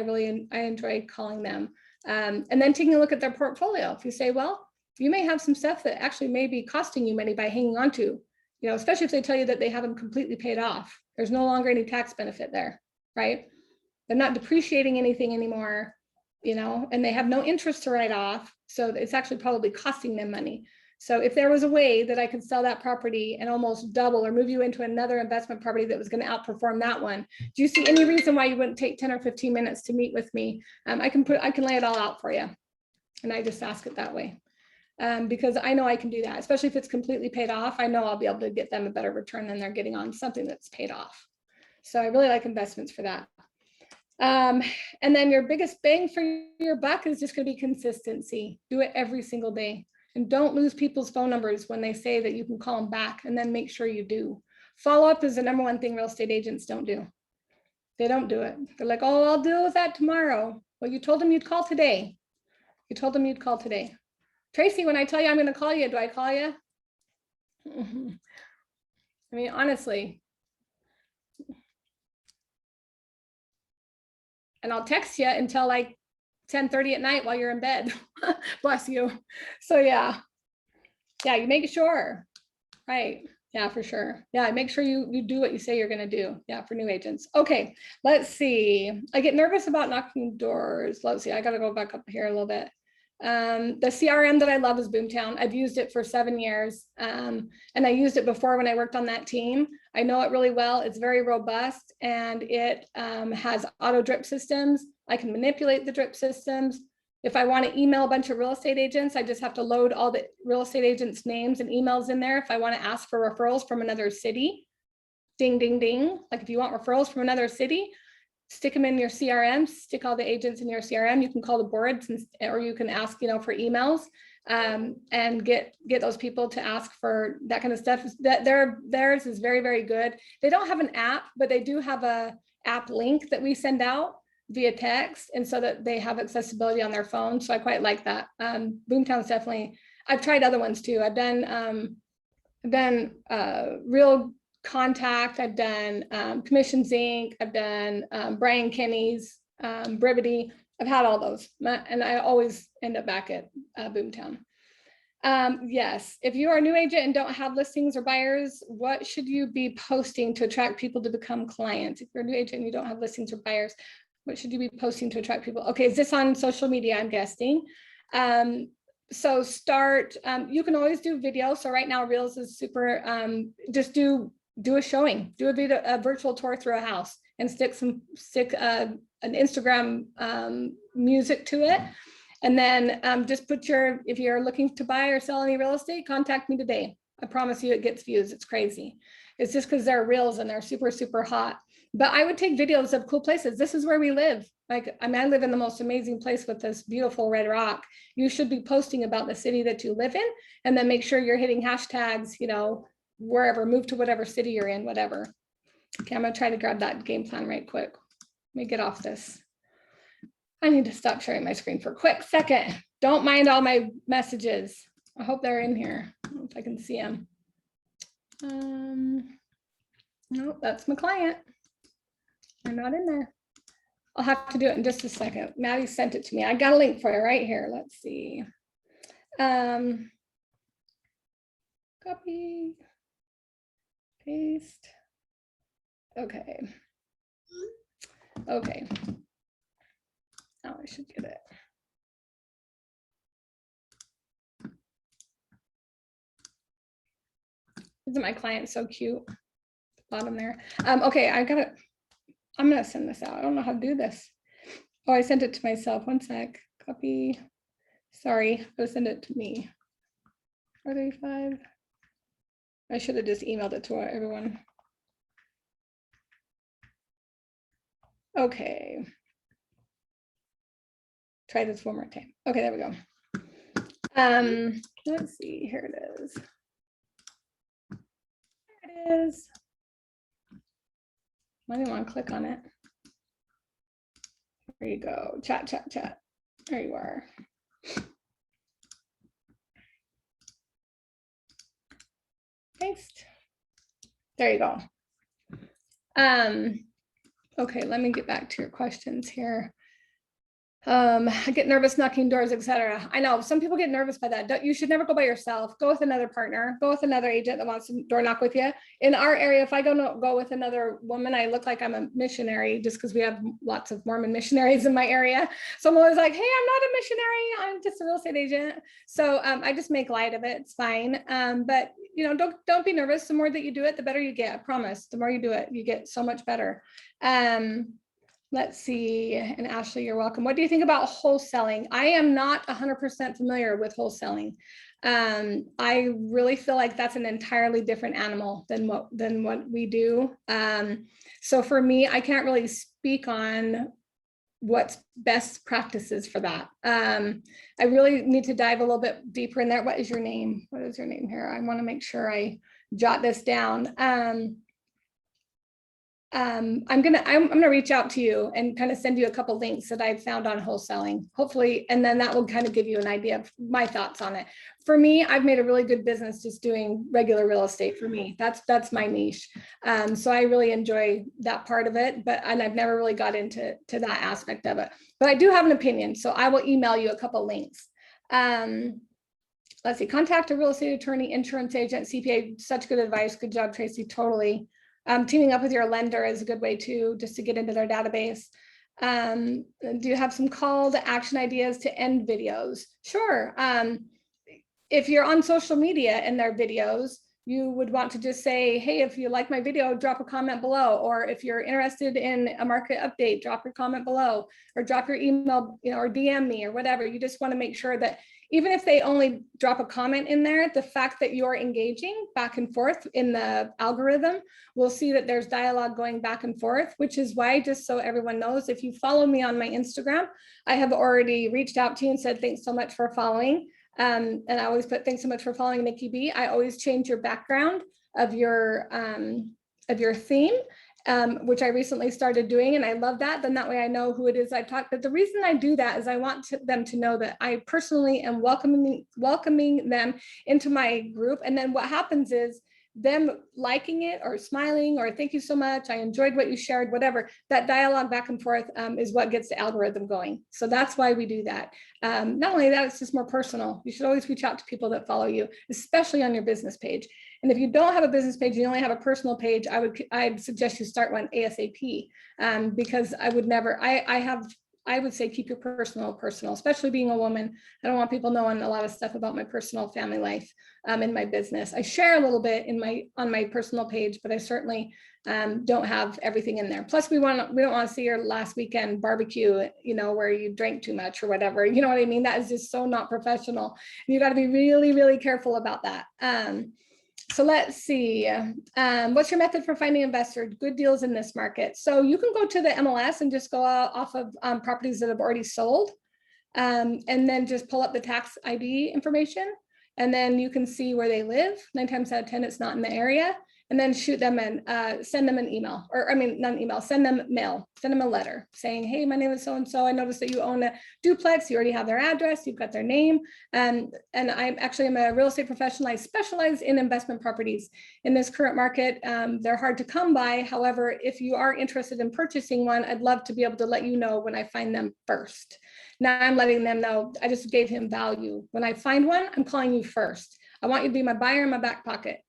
enjoy calling them. And then taking a look at their portfolio. If you say, well, you may have some stuff that actually may be costing you money by hanging on to, especially if they tell you that they have them completely paid off. There's no longer any tax benefit there, right? They're not depreciating anything anymore, and they have no interest to write off. So it's actually probably costing them money. So if there was a way that I could sell that property and almost double or move you into another investment property that was going to outperform that one, do you see any reason why you wouldn't take 10 or 15 minutes to meet with me? I can lay it all out for you. And I just ask it that way. Because I know I can do that, especially if it's completely paid off. I know I'll be able to get them a better return than they're getting on something that's paid off. So I really like investments for that. And then your biggest bang for your buck is just going to be consistency. Do it every single day. And don't lose people's phone numbers when they say that you can call them back, and then make sure you do. Follow up is the number one thing real estate agents don't do. They don't do it. They're like, oh, I'll deal with that tomorrow. Well, you told them you'd call today. You told them you'd call today. Tracy, when I tell you I'm going to call you, do I call you? I mean, honestly. And I'll text you until like 10:30 at night while you're in bed. Bless you. So yeah, you make sure, right? Yeah, for sure. Yeah, make sure you do what you say you're going to do. Yeah, for new agents. Okay, let's see. I get nervous about knocking doors. Let's see. I got to go back up here a little bit. The CRM that I love is Boomtown. I've used it for 7 years. And I used it before when I worked on that team. I know it really well. It's very robust, and it has auto drip systems. I can manipulate the drip systems. If I want to email a bunch of real estate agents, I just have to load all the real estate agents' names and emails in there. If I want to ask for referrals from another city, ding, ding, ding. Like if you want referrals from another city, stick them in your CRM, stick all the agents in your CRM. You can call the boards or you can ask, for emails, and get those people to ask for that kind of stuff. Theirs is very, very good. They don't have an app, but they do have a app link that we send out via text, and so that they have accessibility on their phone. So I quite like that. Boomtown's definitely, I've tried other ones too. I've done Real Contact, I've done Commissions Inc., I've done Brian Kenny's, Brevity. I've had all those, and I always end up back at Boomtown. Yes, if you are a new agent and don't have listings or buyers, what should you be posting to attract people to become clients? If you're a new agent and you don't have listings or buyers, what should you be posting to attract people? Okay, is this on social media, I'm guessing? So start, you can always do video. So right now Reels is super, just do a showing, do a virtual tour through a house, and stick an Instagram music to it. And then just put if you're looking to buy or sell any real estate, contact me today. I promise you it gets views. It's crazy. It's just because they're reels and they're super, super hot. But I would take videos of cool places. This is where we live. Like, I mean, I live in the most amazing place with this beautiful red rock. You should be posting about the city that you live in, and then make sure you're hitting hashtags, wherever, move to whatever city you're in, whatever. Okay, I'm gonna try to grab that game plan right quick. Let me get off this. I need to stop sharing my screen for a quick second. Don't mind all my messages. I hope they're in here. I don't know if I can see them. Nope, that's my client. They're not in there. I'll have to do it in just a second. Maddie sent it to me. I got a link for you right here. Let's see. Copy, paste. Okay. Okay. Now I should get it. Isn't my client so cute? Bottom there. Okay, I'm gonna send this out. I don't know how to do this. Oh, I sent it to myself. One sec. Copy. Sorry, I'll send it to me. 435. I should have just emailed it to everyone. Okay. Try this one more time. Okay, there we go. Let's see. Here it is. There it is. I didn't want to click on it. There you go. Chat, chat, chat. There you are. Paste. There you go. Okay, let me get back to your questions here. I get nervous knocking doors, etc. I know some people get nervous by that. You should never go by yourself. Go with another partner. Go with another agent that wants to door knock with you. In our area, if I go with another woman, I look like I'm a missionary, just because we have lots of Mormon missionaries in my area. Someone was like, "Hey, I'm not a missionary. I'm just a real estate agent." So I just make light of it. It's fine. But don't be nervous. The more that you do it, the better you get. I promise. The more you do it, you get so much better. Let's see. And Ashley, you're welcome. What do you think about wholesaling? I am not 100% familiar with wholesaling. I really feel like that's an entirely different animal than what we do. So for me, I can't really speak on what's best practices for that. I really need to dive a little bit deeper in there. What is your name? What is your name here? I want to make sure I jot this down. I'm gonna reach out to you and kind of send you a couple links that I've found on wholesaling, hopefully, and then that will kind of give you an idea of my thoughts on it. For me, I've made a really good business just doing regular real estate. For me, that's my niche. So I really enjoy that part of it, and I've never really got into that aspect of it. But I do have an opinion, so I will email you a couple links. Let's see, contact a real estate attorney, insurance agent, CPA. Such good advice. Good job, Tracy. Totally. Teaming up with your lender is a good way too, just to get into their database. Do you have some call to action ideas to end videos? Sure. If you're on social media and their videos, you would want to just say, hey, if you like my video, drop a comment below. Or if you're interested in a market update, drop your comment below, or drop your email, or DM me or whatever. You just want to make sure that even if they only drop a comment in there, the fact that you're engaging back and forth in the algorithm, we'll see that there's dialogue going back and forth, which is why, just so everyone knows, if you follow me on my Instagram, I have already reached out to you and said, thanks so much for following. And I always put, thanks so much for following Nikki B. I always change your background of your theme, which I recently started doing, and I love that. Then that way I know who it is I talk. But the reason I do that is I want them to know that I personally am welcoming them into my group. And then what happens is them liking it or smiling or thank you so much, I enjoyed what you shared, whatever, that dialogue back and forth is what gets the algorithm going. So that's why we do that. Not only that, it's just more personal. You should always reach out to people that follow you, especially on your business page. And if you don't have a business page, you only have a personal page, I'd suggest you start one ASAP, because I would never, I would say keep your personal, especially being a woman. I don't want people knowing a lot of stuff about my personal family life in my business. I share a little bit on my personal page, but I certainly don't have everything in there. Plus we don't want to see your last weekend barbecue, where you drank too much or whatever, you know what I mean? That is just so not professional. You got to be really, really careful about that. So let's see, what's your method for finding investors? Good deals in this market. So you can go to the MLS and just go off of properties that have already sold, and then just pull up the tax ID information. And then you can see where they live. 9 times out of 10, it's not in the area. And then shoot them and send them an email, or I mean, not an email, send them mail, send them a letter saying, hey, my name is so-and-so. I noticed that you own a duplex. You already have their address. You've got their name. And I'm a real estate professional. I specialize in investment properties. In this current market, they're hard to come by. However, if you are interested in purchasing one, I'd love to be able to let you know when I find them first. Now I'm letting them know, I just gave him value. When I find one, I'm calling you first. I want you to be my buyer in my back pocket,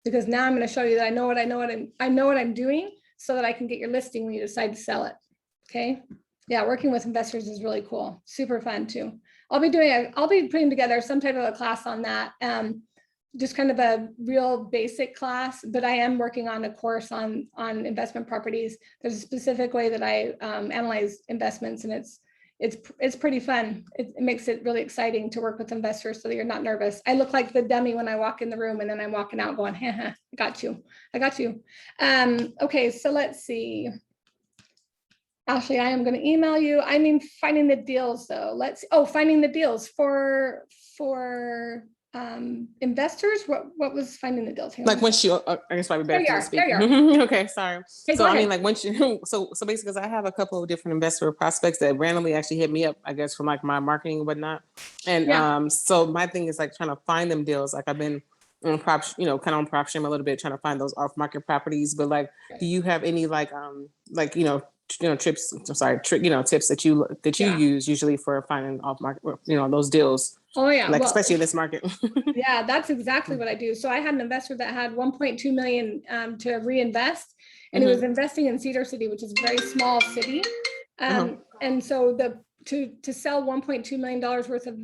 because now I'm going to show you that I know what I'm doing, so that I can get your listing when you decide to sell it. Okay. Yeah. Working with investors is really cool. Super fun too. I'll be putting together some type of a class on that. Just kind of a real basic class, but I am working on a course on investment properties. There's a specific way that I analyze investments, and it's pretty fun. It makes it really exciting to work with investors so that you're not nervous. I look like the dummy when I walk in the room, and then I'm walking out going, I got you. Okay, so let's see. Ashley, I am going to email you. I mean, finding the deals though. Finding the deals for investors. What was finding the deals? Like once you, I guess probably better to speak. Okay, sorry. Hey, so I mean, like once you, so basically, because I have a couple of different investor prospects that randomly actually hit me up, I guess, from like my marketing and whatnot. And so my thing is like trying to find them deals. Like I've been on kind of on PropStream a little bit, trying to find those off market properties. But like, do you have any tips that you use usually for finding off market, those deals? Oh yeah, like especially in this market. Yeah, that's exactly what I do. So I had an investor that had 1.2 million to reinvest, and he was investing in Cedar City, which is a very small city. And so to sell $1.2 million worth of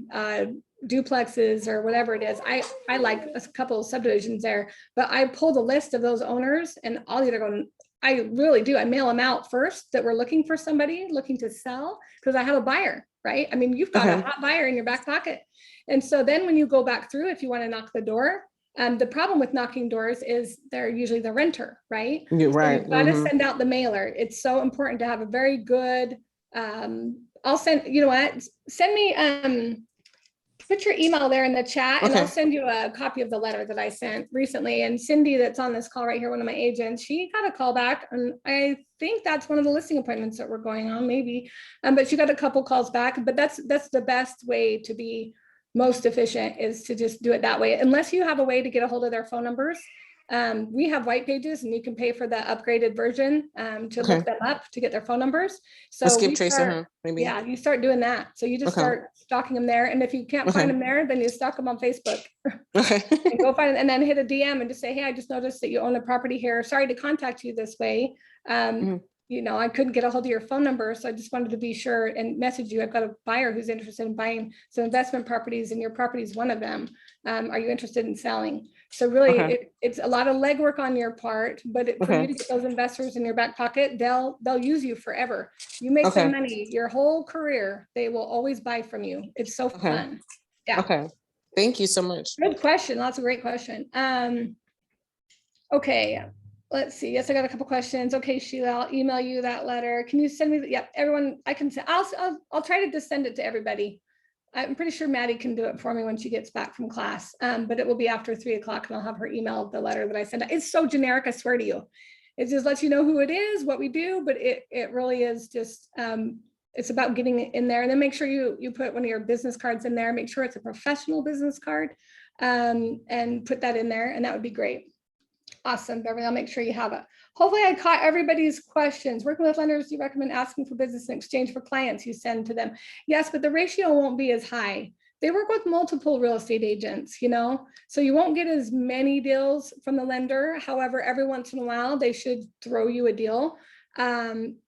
duplexes or whatever it is, I like a couple of subdivisions there, but I pulled a list of those owners, and I'll either go, I really do, I mail them out first that we're looking for somebody looking to sell, because I have a buyer, right? I mean, you've got a hot buyer in your back pocket. And so then when you go back through, if you want to knock the door, the problem with knocking doors is they're usually the renter, right? You're right. So you've got to send out the mailer. It's so important to have a very good, I'll send, send me, put your email there in the chat, and I'll send you a copy of the letter that I sent recently. And Cindy, that's on this call right here, one of my agents, she got a call back, and I think that's one of the listing appointments that were going on, maybe. But she got a couple calls back. But that's the best way to be most efficient, is to just do it that way. Unless you have a way to get a hold of their phone numbers. We have white pages, and you can pay for the upgraded version to look them up to get their phone numbers. So skip tracer, maybe. Yeah, you start doing that. So you just start stalking them there, and if you can't find them there, then you stalk them on Facebook. And go find them, and then hit a DM and just say, hey, I just noticed that you own a property here. Sorry to contact you this way. I couldn't get a hold of your phone number, so I just wanted to be sure and message you. I've got a buyer who's interested in buying some investment properties, and your property is one of them. Are you interested in selling? So really, it's a lot of legwork on your part, but for you to get those investors in your back pocket, they'll use you forever. You make them money your whole career. They will always buy from you. It's so fun. Yeah. Okay. Thank you so much. Good question. Lots of great question. Okay. Let's see. Yes, I got a couple questions. Okay, Sheila, I'll email you that letter. Can you send me? Yep, everyone. I can send. I'll try to just send it to everybody. I'm pretty sure Maddie can do it for me when she gets back from class. But it will be after 3 o'clock, and I'll have her email the letter that I sent. It's so generic. I swear to you. It just lets you know who it is, what we do, but it really is just. It's about getting it in there, and then make sure you put one of your business cards in there. Make sure it's a professional business card, and put that in there, and that would be great. Awesome, Beverly. I'll make sure you have it. Hopefully I caught everybody's questions. Working with lenders, you recommend asking for business in exchange for clients you send to them. Yes, but the ratio won't be as high. They work with multiple real estate agents, so you won't get as many deals from the lender. However, every once in a while, they should throw you a deal.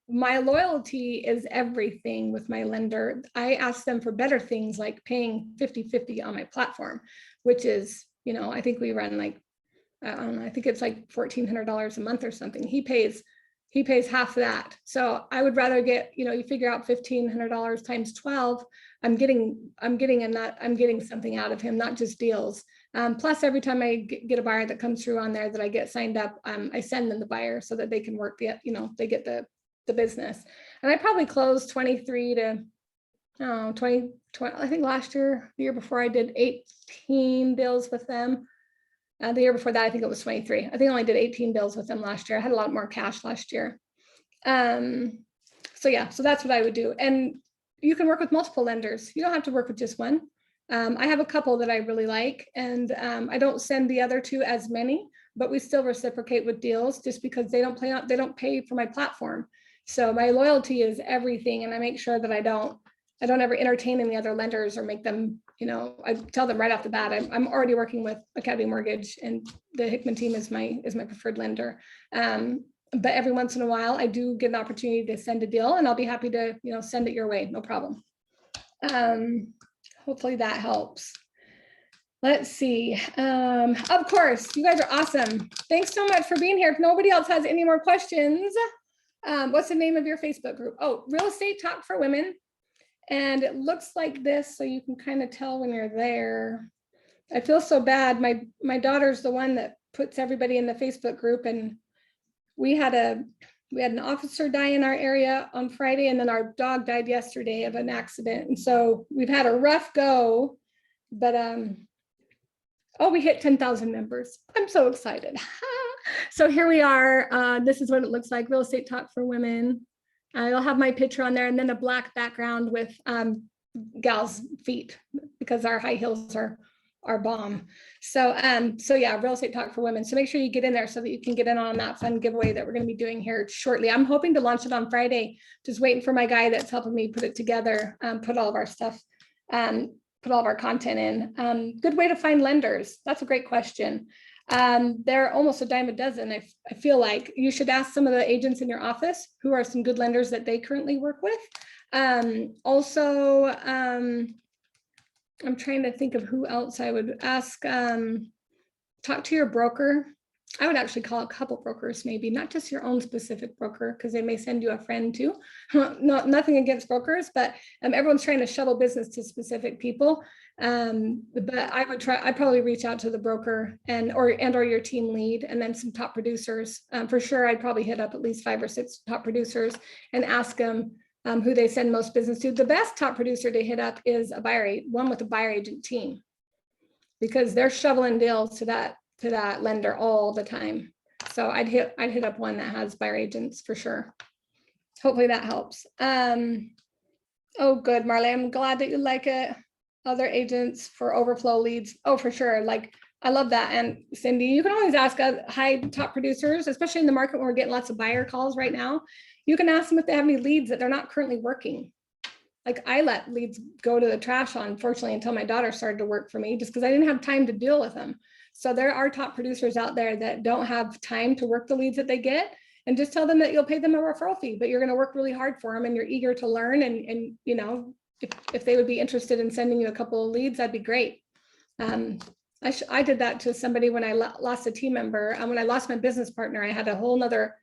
My loyalty is everything with my lender. I ask them for better things like paying 50-50 on my platform, which is, I think we run like, I don't know, I think it's like $1,400 a month or something. He pays half that. So I would rather get, you figure out $1,500 times 12. I'm getting something out of him, not just deals. Plus, every time I get a buyer that comes through on there that I get signed up, I send them the buyer so that they can work they get the business. And I probably closed 23 to 20. I think last year, the year before, I did 18 deals with them. The year before that, I think it was 23. I think I only did 18 deals with them last year. I had a lot more cash last year. So that's what I would do. And you can work with multiple lenders. You don't have to work with just one. I have a couple that I really like, and I don't send the other two as many, but we still reciprocate with deals just because they don't pay for my platform. So my loyalty is everything, and I make sure that I don't ever entertain any other lenders or make them, I tell them right off the bat, I'm already working with Academy Mortgage, and the Hickman team is my preferred lender. But every once in a while, I do get an opportunity to send a deal, and I'll be happy to, send it your way, no problem. Hopefully that helps. Let's see. Of course, you guys are awesome. Thanks so much for being here. If nobody else has any more questions, what's the name of your Facebook group? Oh, Real Estate Talk for Women. And it looks like this, so you can kind of tell when you're there. I feel so bad. My daughter's the one that puts everybody in the Facebook group, and we had an officer die in our area on Friday, and then our dog died yesterday of an accident. And so we've had a rough go, but we hit 10,000 members. I'm so excited. So here we are. This is what it looks like, Real Estate Talk for Women. I'll have my picture on there, and then a black background with gal's feet, because our high heels are bomb. So yeah, Real Estate Talk for Women. So make sure you get in there so that you can get in on that fun giveaway that we're going to be doing here shortly. I'm hoping to launch it on Friday. Just waiting for my guy that's helping me put it together, put all of our stuff, put all of our content in. Good way to find lenders. That's a great question. They're almost a dime a dozen. I feel like you should ask some of the agents in your office who are some good lenders that they currently work with. Also, I'm trying to think of who else I would ask. Talk to your broker. I would actually call a couple brokers, maybe not just your own specific broker, because they may send you a friend too. Nothing against brokers, but everyone's trying to shuttle business to specific people. But I'd probably reach out to the broker or your team lead, and then some top producers. For sure, I'd probably hit up at least 5 or 6 top producers and ask them who they send most business to. The best top producer to hit up is one with a buyer agent team, because they're shoveling deals to that lender all the time. So I'd hit up one that has buyer agents for sure. Hopefully that helps. Oh, good, Marley. I'm glad that you like it. Other agents for overflow leads. Oh, for sure. Like, I love that. And Cindy, you can always ask high top producers, especially in the market when we're getting lots of buyer calls right now. You can ask them if they have any leads that they're not currently working. Like, I let leads go to the trash, unfortunately, until my daughter started to work for me, just because I didn't have time to deal with them. So there are top producers out there that don't have time to work the leads that they get, and just tell them that you'll pay them a referral fee, but you're going to work really hard for them, and you're eager to learn. And if they would be interested in sending you a couple of leads, that'd be great. I did that to somebody when I lost a team member. When I lost my business partner, I had a whole nother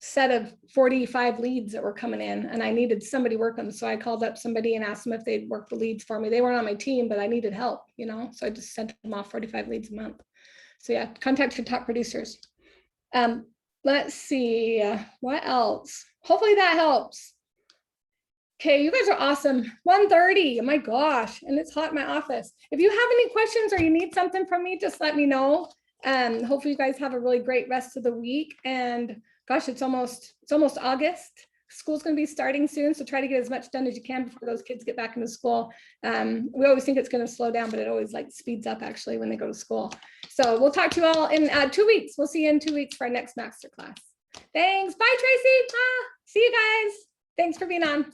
set of 45 leads that were coming in, and I needed somebody to work them. So I called up somebody and asked them if they'd work the leads for me. They weren't on my team, but I needed help, you know, so I just sent them off 45 leads a month. So yeah, contact your top producers. Let's see, what else? Hopefully that helps. Okay, you guys are awesome. 1:30, oh my gosh, and it's hot in my office. If you have any questions or you need something from me, just let me know. Hopefully you guys have a really great rest of the week. And gosh, it's almost August. School's going to be starting soon, so try to get as much done as you can before those kids get back into school. We always think it's going to slow down, but it always like speeds up actually when they go to school. So we'll talk to you all in 2 weeks. We'll see you in 2 weeks for our next masterclass. Thanks. Bye, Tracy. See you guys. Thanks for being on.